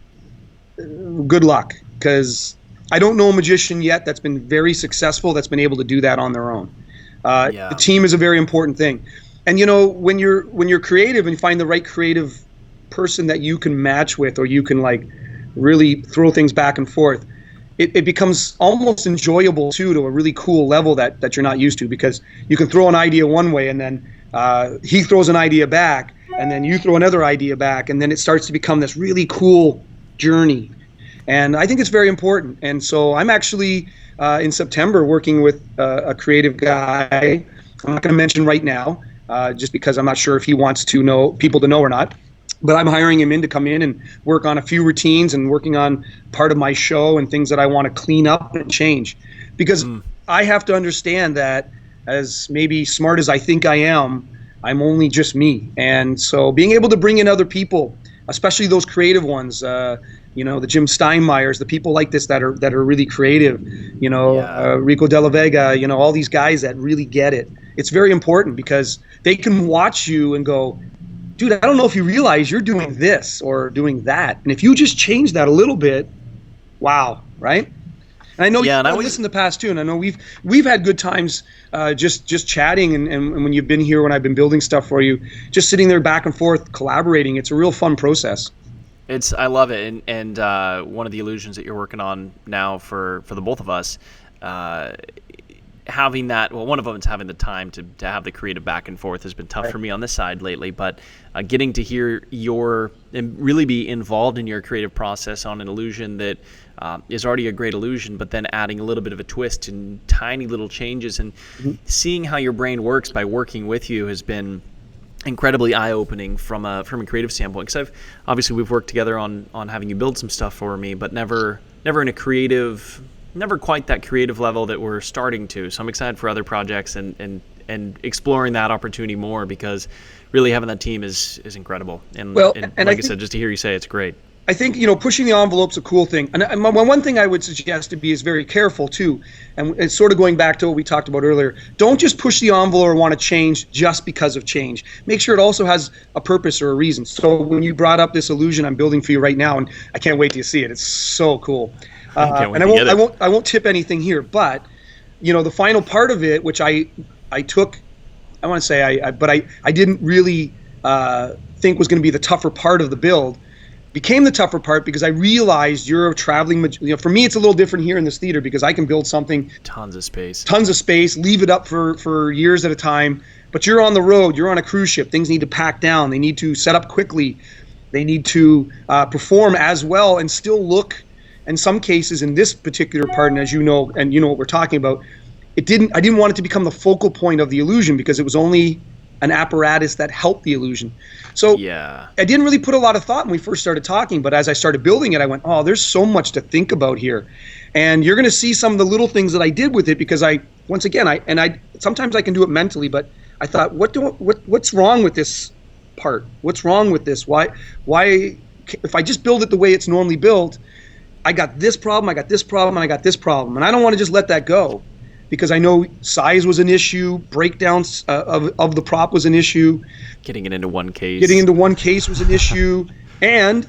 good luck, because I don't know a magician yet that's been very successful that's been able to do that on their own. The team is a very important thing. And when you're creative and you find the right creative person that you can match with, or you can like really throw things back and forth, it becomes almost enjoyable too, to a really cool level that you're not used to, because you can throw an idea one way and then he throws an idea back and then you throw another idea back, and then it starts to become this really cool journey. And I think it's very important. And so I'm actually in September working with a creative guy. I'm not going to mention right now, just because I'm not sure if he wants people to know or not. but I'm hiring him in to come in and work on a few routines and working on part of my show and things that I want to clean up and change. Because I have to understand that, as maybe smart as I think I am, I'm only just me. And so being able to bring in other people, especially those creative ones, the Jim Steinmeiers, the people like this that are really creative, Rico de la Vega, all these guys that really get it. It's very important because they can watch you and go, dude, I don't know if you realize you're doing this or doing that. And if you just change that a little bit, wow, right? And I know you've listened to the past too, and I know we've had good times just chatting, and when you've been here, when I've been building stuff for you, just sitting there back and forth, collaborating. It's a real fun process. I love it, and one of the illusions that you're working on now for the both of us, having that, well, one of them is having the time to have the creative back and forth has been tough for me on this side lately, but getting to hear and really be involved in your creative process on an illusion that is already a great illusion, but then adding a little bit of a twist and tiny little changes and seeing how your brain works by working with you has been incredibly eye-opening from a creative standpoint. Because we've worked together on having you build some stuff for me, but never in a creative, never quite that creative level that we're starting to. So I'm excited for other projects and exploring that opportunity more, because really having that team is incredible. And like I said, just to hear you say it's great. I think, pushing the envelope's a cool thing. And one thing I would suggest to be is very careful too. And it's sort of going back to what we talked about earlier. Don't just push the envelope or want to change just because of change. Make sure it also has a purpose or a reason. So when you brought up this illusion I'm building for you right now, and I can't wait to see it. It's so cool. And I won't tip anything here, but the final part of it, which I took, I want to say I didn't really think was going to be the tougher part of the build, became the tougher part because I realized you're a traveling. For me, it's a little different here in this theater because I can build something, tons of space, leave it up for years at a time. But you're on the road, you're on a cruise ship. Things need to pack down. They need to set up quickly. They need to perform as well and still look. In some cases, in this particular part, and as you know, and you know what we're talking about, I didn't want it to become the focal point of the illusion because it was only an apparatus that helped the illusion. So I didn't really put a lot of thought when we first started talking, but as I started building it, I went, oh, there's so much to think about here. And you're going to see some of the little things that I did with it because sometimes I can do it mentally, but I thought, what's wrong with this part? What's wrong with this? Why, if I just build it the way it's normally built, I got this problem, I got this problem, and I got this problem. And I don't want to just let that go because I know size was an issue, breakdowns of the prop was an issue. Getting it into one case was an issue. And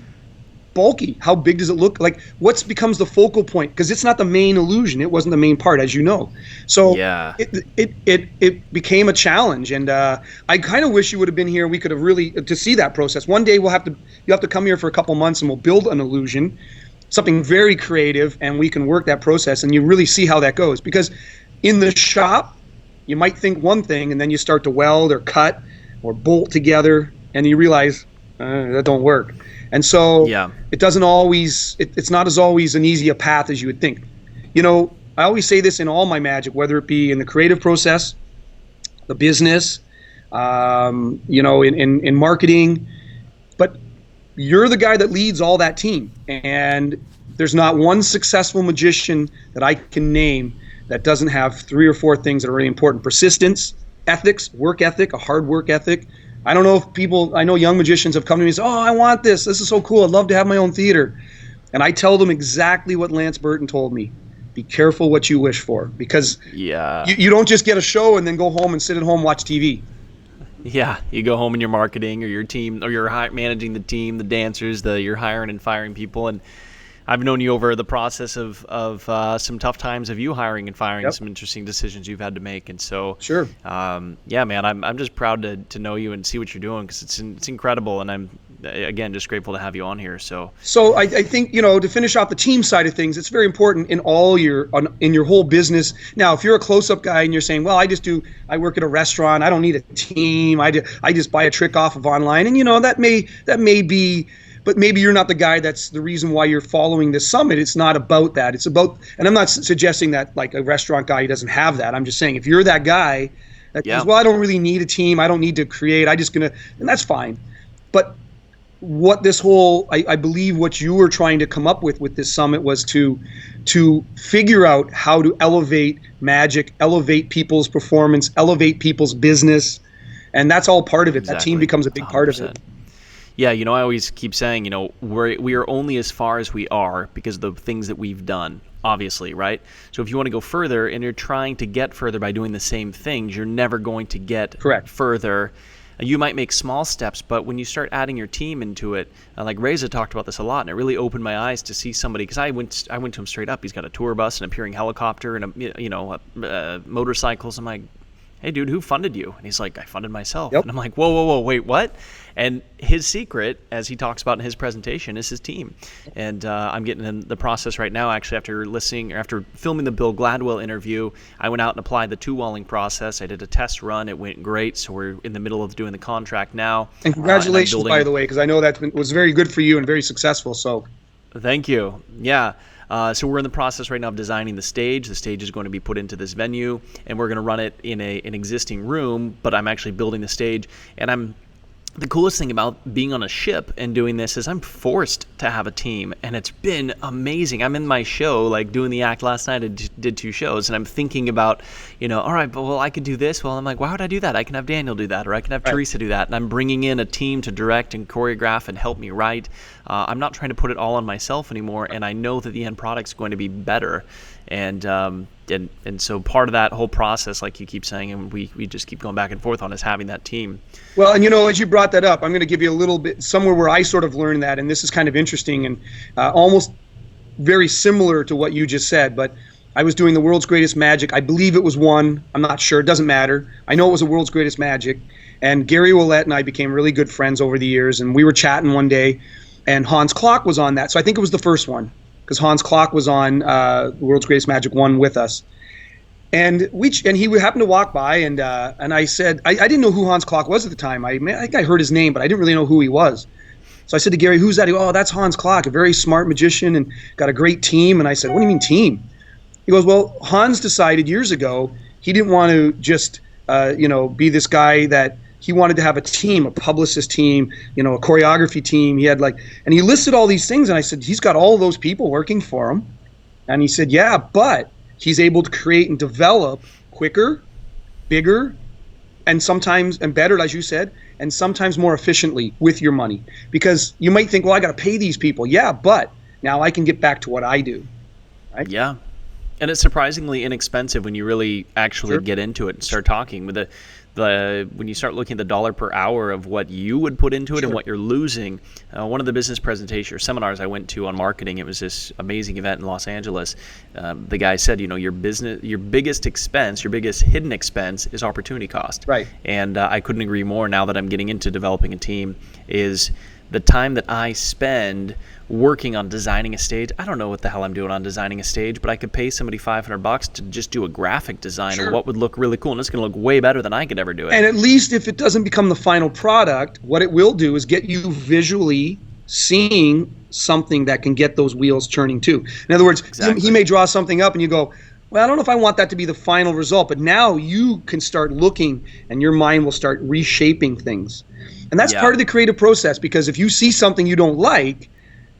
bulky. How big does it look? Like, what becomes the focal point? Because it's not the main illusion. It wasn't the main part, as you know. So it became a challenge. And I kind of wish you would have been here. We could have really, to see that process. One day you have to come here for a couple months and we'll build an illusion, something very creative, and we can work that process and you really see how that goes. Because in the shop, you might think one thing and then you start to weld or cut or bolt together and you realize that don't work. And so it doesn't always, it's not as always an easy a path as you would think. I always say this in all my magic, whether it be in the creative process, the business, in marketing, but you're the guy that leads all that team. And there's not one successful magician that I can name that doesn't have 3 or 4 things that are really important. Persistence, ethics, work ethic, a hard work ethic. I don't know if I know young magicians have come to me and said, oh, I want this. This is so cool. I'd love to have my own theater. And I tell them exactly what Lance Burton told me. Be careful what you wish for, because you don't just get a show and then go home and sit at home, watch TV. Yeah, you go home and you're marketing or your team, or you're managing the team, the dancers, you're hiring and firing people. And I've known you over the process of some tough times of you hiring and firing, some interesting decisions you've had to make. And so, man, I'm just proud to know you and see what you're doing, because it's incredible. And I'm, again, just grateful to have you on here. So I think, to finish off the team side of things, it's very important in your whole business. Now, if you're a close-up guy and you're saying, well, I work at a restaurant, I don't need a team, I just buy a trick off of online. And, that may be, but maybe you're not the guy that's the reason why you're following this summit. It's not about that. It's about, and I'm not suggesting that like a restaurant guy doesn't have that. I'm just saying if you're that guy that goes, well, I don't really need a team, I don't need to create, and that's fine. But what this whole, I believe what you were trying to come up with this summit was to figure out how to elevate magic, elevate people's performance, elevate people's business. And that's all part of it. Exactly. That team becomes a big 100%. part of it. Yeah, I always keep saying, we are only as far as we are because of the things that we've done, obviously, right? So if you want to go further and you're trying to get further by doing the same things, you're never going to get further. You might make small steps, but when you start adding your team into it, like Reza talked about this a lot, and it really opened my eyes to see somebody, because I went to him straight up. He's got a tour bus, an appearing helicopter, and motorcycles. I'm like, hey, dude, who funded you? And he's like, I funded myself. Yep. And I'm like, whoa, wait, what? And his secret, as he talks about in his presentation, is his team. And I'm getting in the process right now, actually, after filming the Bill Gladwell interview, I went out and applied the two-walling process. I did a test run. It went great. So we're in the middle of doing the contract now. And congratulations, by the way, because I know that was very good for you and very successful. So thank you. Yeah. So we're in the process right now of designing the stage. The stage is going to be put into this venue, and we're going to run it in an existing room, but I'm actually building the stage. And the coolest thing about being on a ship and doing this is I'm forced to have a team, and it's been amazing. I'm in my show, like doing the act last night. I did 2 shows, and I'm thinking about, all right, but I could do this. Well, I'm like, why would I do that? I can have Daniel do that, or I can have Teresa do that. And I'm bringing in a team to direct and choreograph and help me write. I'm not trying to put it all on myself anymore, and I know that the end product's going to be better. And so part of that whole process, like you keep saying, and we just keep going back and forth on, is having that team. Well, and as you brought that up, I'm going to give you a little bit somewhere where I sort of learned that, and this is kind of interesting and almost very similar to what you just said. But I was doing the World's Greatest Magic. I believe it was one. I'm not sure. It doesn't matter. I know it was a World's Greatest Magic. And Gary Willett and I became really good friends over the years, and we were chatting one day, and Hans Klock was on that. So I think it was the first one, because Hans Klock was on the World's Greatest Magic 1 with us. And he happened to walk by, and I said, I didn't know who Hans Klock was at the time. I think I heard his name, but I didn't really know who he was. So I said to Gary, who's that? He goes, oh, that's Hans Klock, a very smart magician and got a great team. And I said, what do you mean team? He goes, well, Hans decided years ago he didn't want to just be this guy that he wanted to have a team, a publicist team, a choreography team. He had and he listed all these things. And I said, he's got all those people working for him. And he said, yeah, but he's able to create and develop quicker, bigger, and sometimes, and better, as you said, and sometimes more efficiently with your money. Because you might think, well, I got to pay these people. Yeah, but now I can get back to what I do. Right? Yeah. And it's surprisingly inexpensive when you really actually get into it and start talking with when you start looking at the dollar per hour of what you would put into it and what you're losing. One of the business presentation or seminars I went to on marketing, it was this amazing event in Los Angeles. The guy said, your biggest expense, your biggest hidden expense is opportunity cost. Right. And I couldn't agree more now that I'm getting into developing a team is the time that I spend working on designing a stage. I don't know what the hell I'm doing on designing a stage, but I could pay somebody $500 to just do a graphic design of what would look really cool, and it's going to look way better than I could ever do it. And at least if it doesn't become the final product, what it will do is get you visually seeing something that can get those wheels turning too. In other words, he may draw something up and you go, well, I don't know if I want that to be the final result, but now you can start looking and your mind will start reshaping things. And that's part of the creative process, because if you see something you don't like,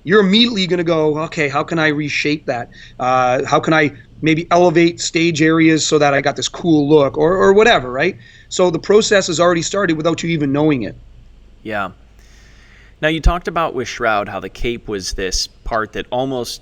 you're immediately going to go, okay, how can I reshape that? How can I maybe elevate stage areas so that I got this cool look or whatever, right? So the process has already started without you even knowing it. Yeah. Now, you talked about with Shroud how the cape was this part that almost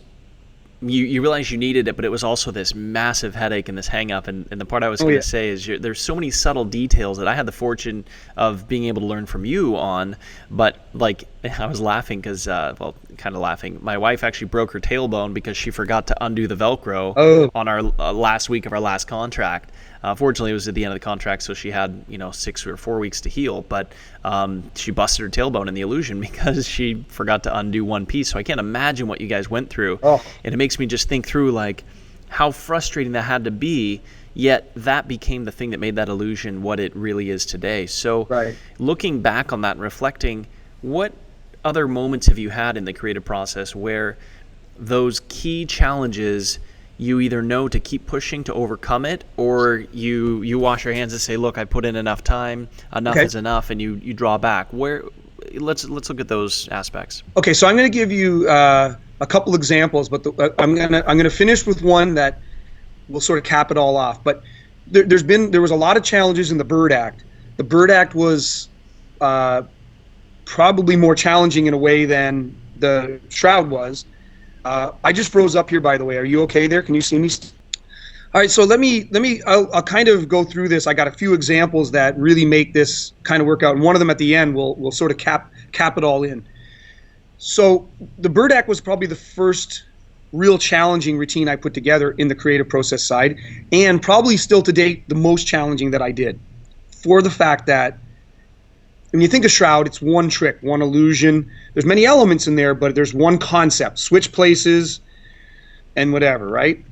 you realize you needed it, but it was also this massive headache and this hang up. And the part I was going to say is there's so many subtle details that I had the fortune of being able to learn from you on. But I was laughing because, kind of laughing. My wife actually broke her tailbone because she forgot to undo the Velcro on our last week of our last contract. Fortunately, it was at the end of the contract, so she had 6 or 4 weeks to heal. But she busted her tailbone in the illusion because she forgot to undo one piece. So I can't imagine what you guys went through. And it makes me just think through how frustrating that had to be. Yet that became the thing that made that illusion what it really is today. So looking back on that and reflecting, what other moments have you had in the creative process where those key challenges you either know to keep pushing to overcome it, or you wash your hands and say, look, I put in enough time, enough is enough, and you draw back? Where let's look at those aspects. Okay, so I'm going to give you a couple examples, but I'm gonna finish with one that will sort of cap it all off. But there was a lot of challenges in the Byrd Act. The Byrd Act was probably more challenging in a way than the Shroud was. I just froze up here, by the way. Are you okay there? Can you see me? All right, so I'll kind of go through this. I got a few examples that really make this kind of work out, and one of them at the end will sort of cap it all in. So the Byrd Act was probably the first real challenging routine I put together in the creative process side, and probably still to date the most challenging that I did, for the fact that when you think of Shroud, it's one trick, one illusion. There's many elements in there, but there's one concept: switch places and whatever, right?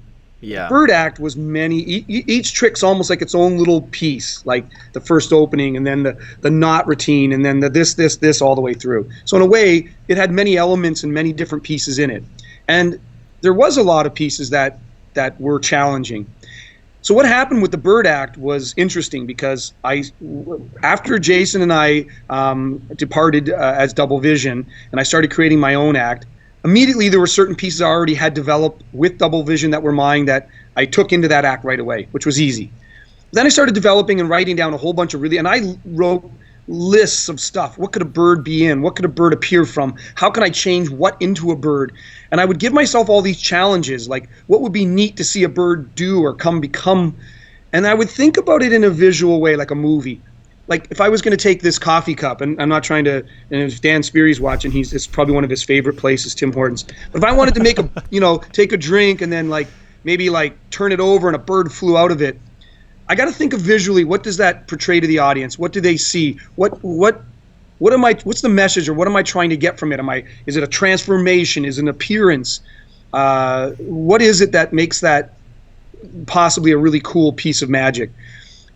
Yeah. Byrd Act was many. Each trick's almost like its own little piece, like the first opening, and then the knot routine, and then the this all the way through. So in a way, it had many elements and many different pieces in it, and there was a lot of pieces that were challenging. So what happened with the Byrd Act was interesting, because after Jason and I departed as Double Vision, and I started creating my own act. Immediately, there were certain pieces I already had developed with Double Vision that were mine that I took into that act right away, which was easy. Then I started developing and writing down a whole bunch of and I wrote lists of stuff. What could a bird be in? What could a bird appear from? How can I change what into a bird? And I would give myself all these challenges, like what would be neat to see a bird do or become. And I would think about it in a visual way, like a movie. Like if I was going to take this coffee cup, and I'm not trying to, and if Dan Speary's watching, it's probably one of his favorite places, Tim Hortons. But if I wanted to make take a drink and then maybe turn it over and a bird flew out of it, I got to think of visually, what does that portray to the audience? What do they see? What's the message, or what am I trying to get from it? Is it a transformation? Is it an appearance? What is it that makes that possibly a really cool piece of magic?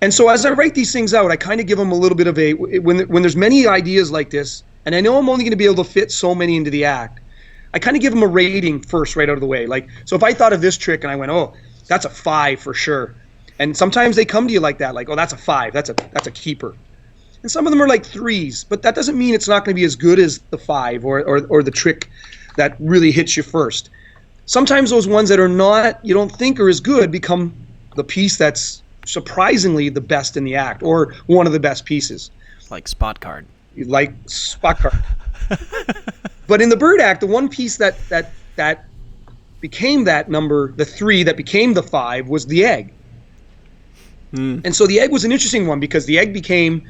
And so as I write these things out, I kind of give them a little bit of when there's many ideas like this, and I know I'm only going to be able to fit so many into the act, I kind of give them a rating first right out of the way. So if I thought of this trick and I went, oh, that's a 5 for sure. And sometimes they come to you like that, like, oh, that's a 5, that's a keeper. And some of them are like 3s, but that doesn't mean it's not going to be as good as the 5 or the trick that really hits you first. Sometimes those ones that are not, you don't think are as good, become the piece that's surprisingly the best in the act, or one of the best pieces. Like Spot Card. But in the Byrd Act, the one piece that became that number, the 3 that became the 5, was the egg. And so the egg was an interesting one, because the egg became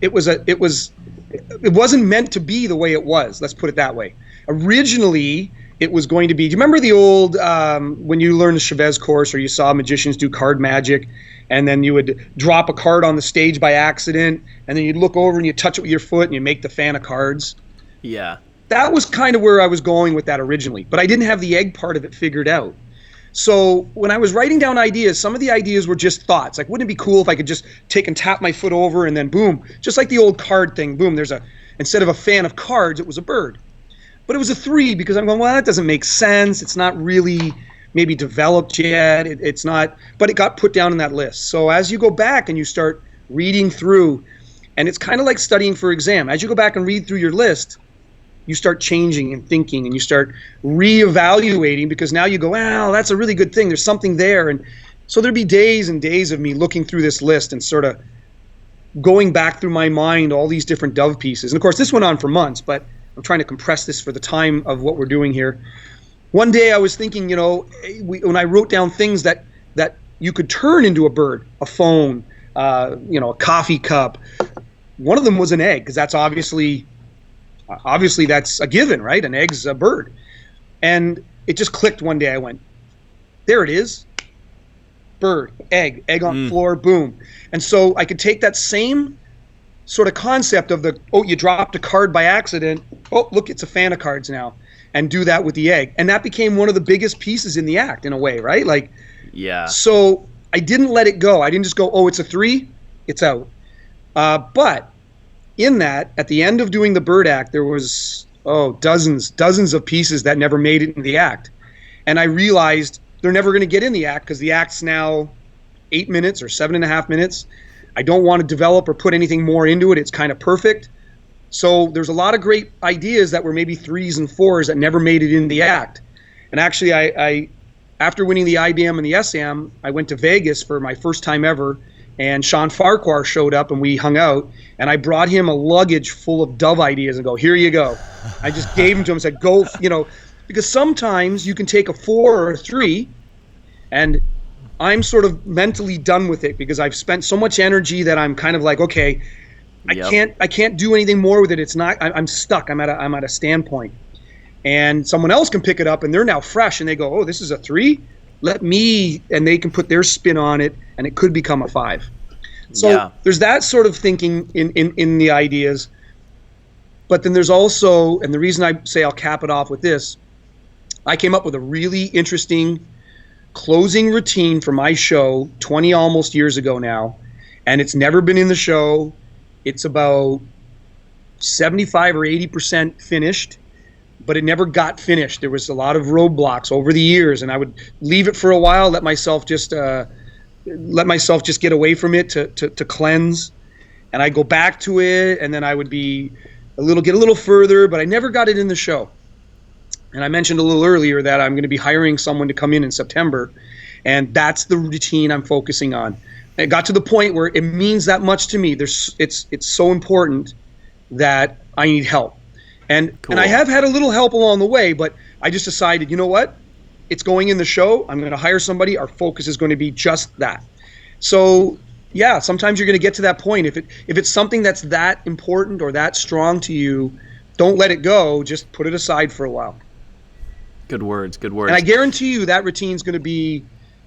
it wasn't meant to be the way it was. Let's put it that way. Originally, it was going to be, do you remember the old, when you learned the Chavez course, or you saw magicians do card magic, and then you would drop a card on the stage by accident, and then you'd look over and you touch it with your foot and you make the fan of cards? Yeah. That was kind of where I was going with that originally, but I didn't have the egg part of it figured out. So when I was writing down ideas, some of the ideas were just thoughts. Like, wouldn't it be cool if I could just take and tap my foot over and then boom, just like the old card thing, boom, instead of a fan of cards, it was a bird. But it was a 3, because I'm going, well, that doesn't make sense. It's not really maybe developed yet. It's not, but it got put down in that list. So as you go back and you start reading through, and it's kind of like studying for exam. As you go back and read through your list, you start changing and thinking, and you start reevaluating, because now you go, wow, that's a really good thing. There's something there. And so there'd be days and days of me looking through this list and sort of going back through my mind all these different dove pieces. And of course, this went on for months, but I'm trying to compress this for the time of what we're doing here. One day I was thinking, when I wrote down things that you could turn into a bird, a phone, a coffee cup. One of them was an egg, because that's obviously that's a given, right? An egg's a bird. And it just clicked one day. I went, there it is. Bird, egg on floor, boom. And so I could take that same sort of concept of you dropped a card by accident. Oh, look, it's a fan of cards now. And do that with the egg. And that became one of the biggest pieces in the act, in a way, right? Yeah. So I didn't let it go. I didn't just go, oh, it's a 3, it's out. But in that, at the end of doing the Byrd Act, there was, dozens of pieces that never made it into the act. And I realized they're never going to get in the act, because the act's now 8 minutes or 7.5 minutes. I don't want to develop or put anything more into it. It's kind of perfect. So there's a lot of great ideas that were maybe 3s and 4s that never made it in the act. And actually, I after winning the IBM and the SM, I went to Vegas for my first time ever, and Sean Farquhar showed up and we hung out, and I brought him a luggage full of Dove ideas and go, here you go. I just gave them to him and said, go, because sometimes you can take a 4 or a 3, and I'm sort of mentally done with it because I've spent so much energy that I'm kind of like, okay, I can't do anything more with it. It's not, I'm stuck. I'm at a standpoint. And someone else can pick it up and they're now fresh and they go, oh, this is a 3? And they can put their spin on it and it could become a 5. So there's that sort of thinking in the ideas. But then there's also, and the reason I say I'll cap it off with this, I came up with a really interesting closing routine for my show 20 almost years ago now, and it's never been in the show. It's about 75 or 80% finished, but it never got finished. There was a lot of roadblocks over the years, and I would leave it for a while, let myself just get away from it to cleanse, and I go back to it, and then I would get a little further, but I never got it in the show. And I mentioned a little earlier that I'm going to be hiring someone to come in September, and that's the routine I'm focusing on. It got to the point where it means that much to me. It's so important that I need help. And I have had a little help along the way, but I just decided, you know what? It's going in the show. I'm going to hire somebody. Our focus is going to be just that. So, yeah, sometimes you're going to get to that point. If it's something that's that important or that strong to you, don't let it go. Just put it aside for a while. Good words. And I guarantee you that routine's going to be,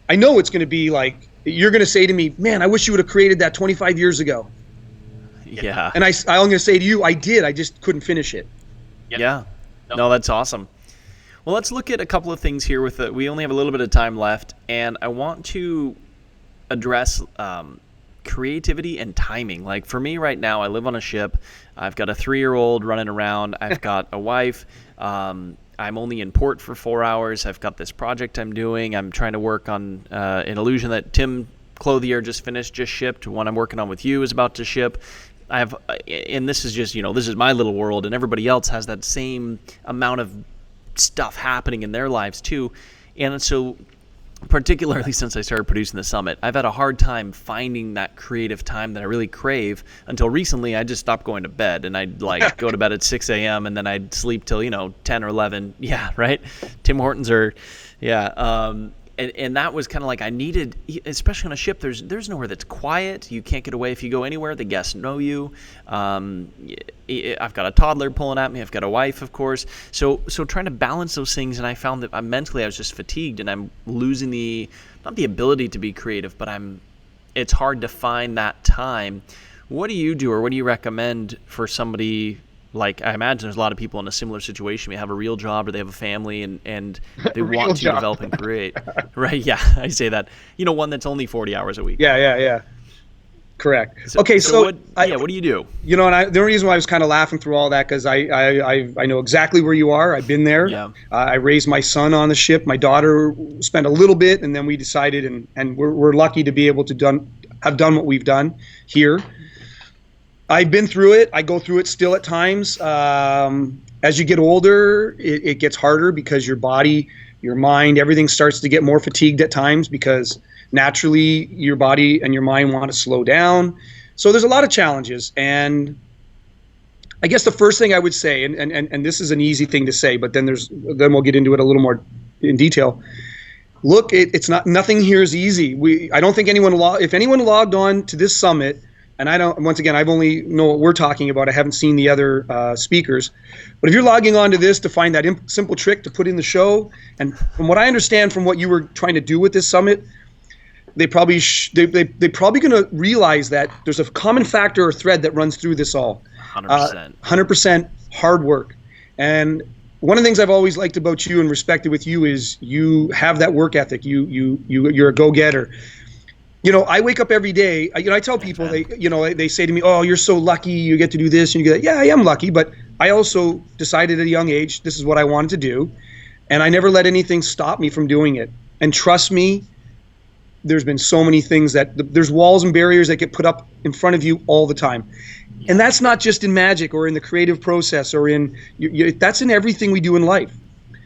I know it's going to be like, you're going to say to me, man, I wish you would have created that 25 years ago. Yeah. And I'm going to say to you, I did. I just couldn't finish it. Yeah. No, that's awesome. Well, let's look at a couple of things here. We only have a little bit of time left, and I want to address creativity and timing. Like for me right now, I live on a ship. I've got a 3-year-old running around. I've got a wife. I'm only in port for 4 hours. I've got this project I'm doing. I'm trying to work on an illusion that Tim Clothier just shipped. One I'm working on with you is about to ship. And this is just, this is my little world, and everybody else has that same amount of stuff happening in their lives too. And so particularly since I started producing the summit, I've had a hard time finding that creative time that I really crave. Until recently, I just stopped going to bed, and I'd go to bed at 6 a.m. and then I'd sleep till 10 or 11. Yeah, right. Tim Hortons are, and that was kind of like I needed, especially on a ship. There's nowhere that's quiet. You can't get away if you go anywhere. The guests know you. I've got a toddler pulling at me. I've got a wife, of course. So trying to balance those things, and I found that mentally I was just fatigued, and I'm losing not the ability to be creative, but it's hard to find that time. What do you do, or what do you recommend for somebody? Like, I imagine there's a lot of people in a similar situation. They have a real job, or they have a family, and they want to develop and create. Right? Yeah, I say that. One that's only 40 hours a week. Yeah. Correct. So what do you do? And the reason why I was kind of laughing through all that, because I know exactly where you are. I've been there. Yeah. I raised my son on the ship. My daughter spent a little bit, and then we decided, and we're lucky to be able to have done what we've done here. I've been through it. I go through it still at times. As you get older, it gets harder because your body, your mind, everything starts to get more fatigued at times because naturally your body and your mind want to slow down. So there's a lot of challenges. And I guess the first thing I would say, and this is an easy thing to say, but then we'll get into it a little more in detail. Look, it's nothing here is easy. I don't think if anyone logged on to this summit, and once again, I've only know what we're talking about. I haven't seen the other speakers. But if you're logging on to this to find that simple trick to put in the show, and from what I understand from what you were trying to do with this summit, they probably going to realize that there's a common factor or thread that runs through this all. 100%. 100% hard work. And one of the things I've always liked about you and respected with you is you have that work ethic. You're a go-getter. I wake up every day. I tell people, they say to me, "Oh, you're so lucky. You get to do this." And you go, "Yeah, I am lucky." But I also decided at a young age, this is what I wanted to do. And I never let anything stop me from doing it. And trust me, there's been so many things that there's walls and barriers that get put up in front of you all the time. And that's not just in magic or in the creative process or that's in everything we do in life.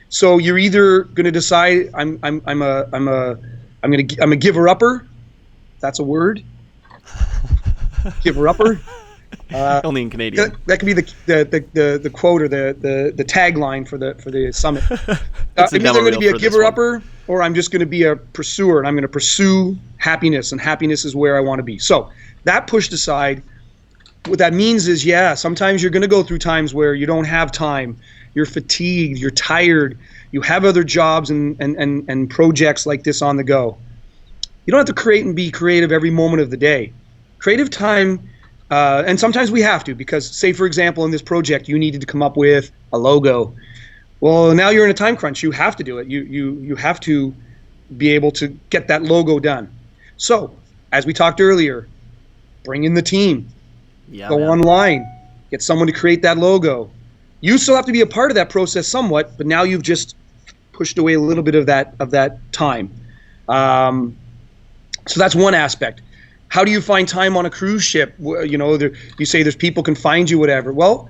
So you're either going to decide I'm a giver upper. That's a word. Giver upper. Only in Canadian. That could be the quote or the tagline for the summit. I'm either going to be a giver upper or I'm just going to be a pursuer, and I'm going to pursue happiness, and happiness is where I want to be. So that pushed aside. What that means is, sometimes you're going to go through times where you don't have time. You're fatigued. You're tired. You have other jobs and projects like this on the go. You don't have to create and be creative every moment of the day. Creative time, and sometimes we have to, because, say, for example, in this project, you needed to come up with a logo. Well, now you're in a time crunch. You have to do it. You have to be able to get that logo done. So, as we talked earlier, bring in the team. Go online, get someone to create that logo. You still have to be a part of that process somewhat, but now you've just pushed away a little bit of that time. So that's one aspect. How do you find time on a cruise ship? You say there's people can find you, whatever. Well,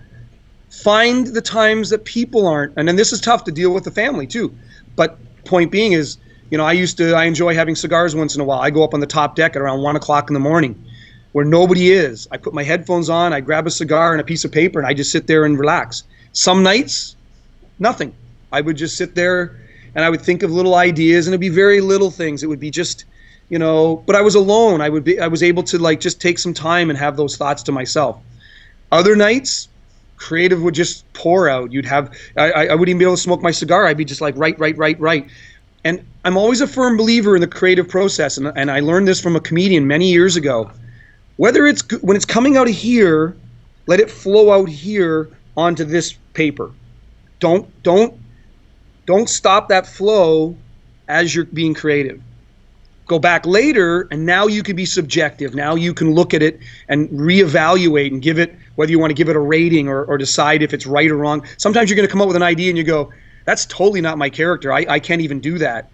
find the times that people aren't. And then this is tough to deal with the family too. But point being is, I enjoy having cigars once in a while. I go up on the top deck at around 1 o'clock in the morning where nobody is. I put my headphones on, I grab a cigar and a piece of paper, and I just sit there and relax. Some nights, nothing. I would just sit there and I would think of little ideas, and it'd be very little things. It would be just, but I was alone. I was able to just take some time and have those thoughts to myself. Other nights, creative would just pour out. I wouldn't even be able to smoke my cigar. I'd be just like, write. And I'm always a firm believer in the creative process. And I learned this from a comedian many years ago. When it's coming out of here, let it flow out here onto this paper. Don't stop that flow as you're being creative. Go back later, and now you can be subjective. Now you can look at it and reevaluate and give it, whether you want to give it a rating or decide if it's right or wrong. Sometimes you're going to come up with an idea and you go, that's totally not my character. I can't even do that.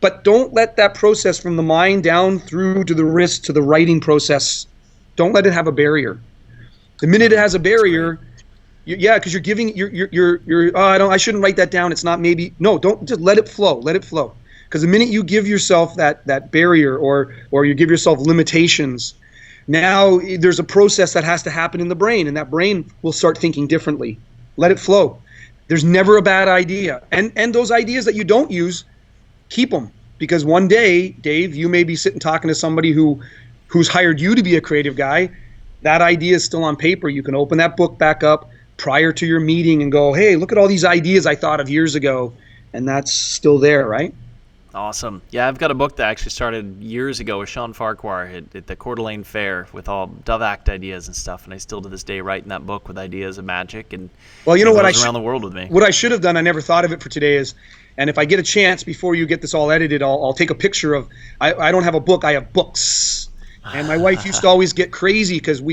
But don't let that process from the mind down through to the wrist to the writing process. Don't let it have a barrier. The minute it has a barrier, because you're giving, I shouldn't write that down. It's not maybe. No, don't, just let it flow. Let it flow. Because the minute you give yourself that barrier or you give yourself limitations, now there's a process that has to happen in the brain, and that brain will start thinking differently. Let it flow. There's never a bad idea. And those ideas that you don't use, keep them. Because one day, Dave, you may be sitting talking to somebody who's hired you to be a creative guy. That idea is still on paper. You can open that book back up prior to your meeting and go, hey, look at all these ideas I thought of years ago. And that's still there, right? Awesome. Yeah, I've got a book that actually started years ago with Sean Farquhar at the Coeur d'Alene Fair with all Dove Act ideas and stuff, and I still to this day write in that book with ideas of magic and around the world with me. What I should have done, I never thought of it for today, is, and if I get a chance before you get this all edited, I'll take a picture of, I don't have a book, I have books. And my wife used to always get crazy because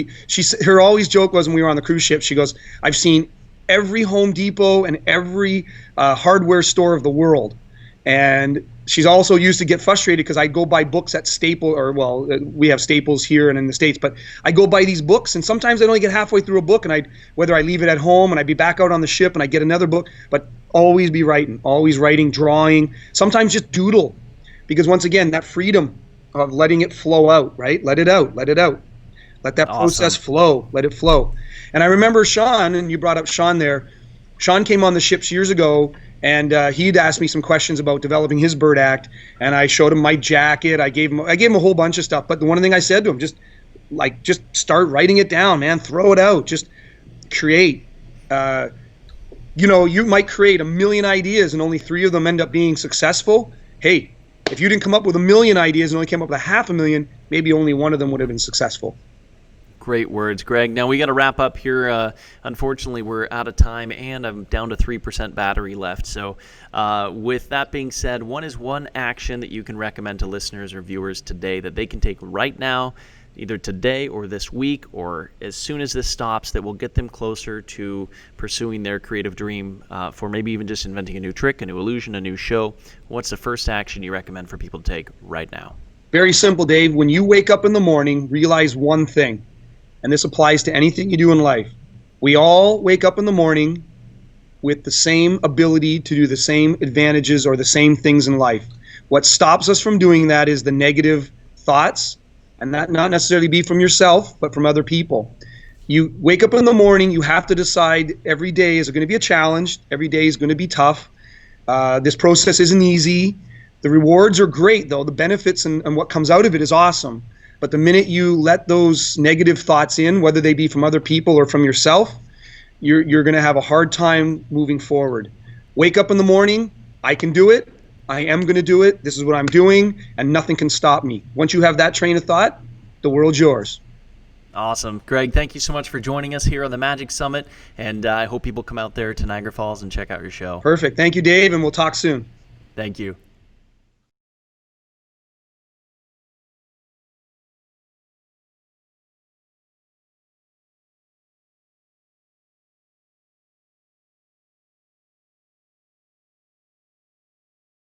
her always joke was when we were on the cruise ship, she goes, I've seen every Home Depot and every hardware store of the world. And she's also used to get frustrated because I go buy books at we have Staples here and in the States, but I go buy these books and sometimes I only get halfway through a book, and whether I leave it at home and I'd be back out on the ship and I get another book, but always writing, drawing, sometimes just doodle, because once again, that freedom of letting it flow out, right? Let it out. Let that process flow. Let it flow. And I remember Sean, and you brought up Sean there. Sean came on the ships years ago, and he'd asked me some questions about developing his bird act, and I showed him my jacket. I gave him a whole bunch of stuff. But the one thing I said to him, just start writing it down, man. Throw it out. Just create. You might create 1 million ideas and only 3 of them end up being successful. Hey, if you didn't come up with 1 million ideas and only came up with 500,000, maybe only 1 of them would have been successful. Great words, Greg. Now we got to wrap up here. Unfortunately, we're out of time, and I'm down to 3% battery left. So with that being said, what is one action that you can recommend to listeners or viewers today that they can take right now, either today or this week or as soon as this stops, that will get them closer to pursuing their creative dream for maybe even just inventing a new trick, a new illusion, a new show? What's the first action you recommend for people to take right now? Very simple, Dave. When you wake up in the morning, realize one thing, and this applies to anything you do in life. We all wake up in the morning with the same ability to do the same advantages or the same things in life. What stops us from doing that is the negative thoughts, and that not necessarily be from yourself, but from other people. You wake up in the morning, you have to decide every day is going to be a challenge, every day is going to be tough. This process isn't easy. The rewards are great, though. The benefits and what comes out of it is awesome. But the minute you let those negative thoughts in, whether they be from other people or from yourself, you're going to have a hard time moving forward. Wake up in the morning, I can do it. I am going to do it. This is what I'm doing, and nothing can stop me. Once you have that train of thought, the world's yours. Awesome. Greg, thank you so much for joining us here on the Magic Summit, and I hope people come out there to Niagara Falls and check out your show. Perfect. Thank you, Dave, and we'll talk soon. Thank you.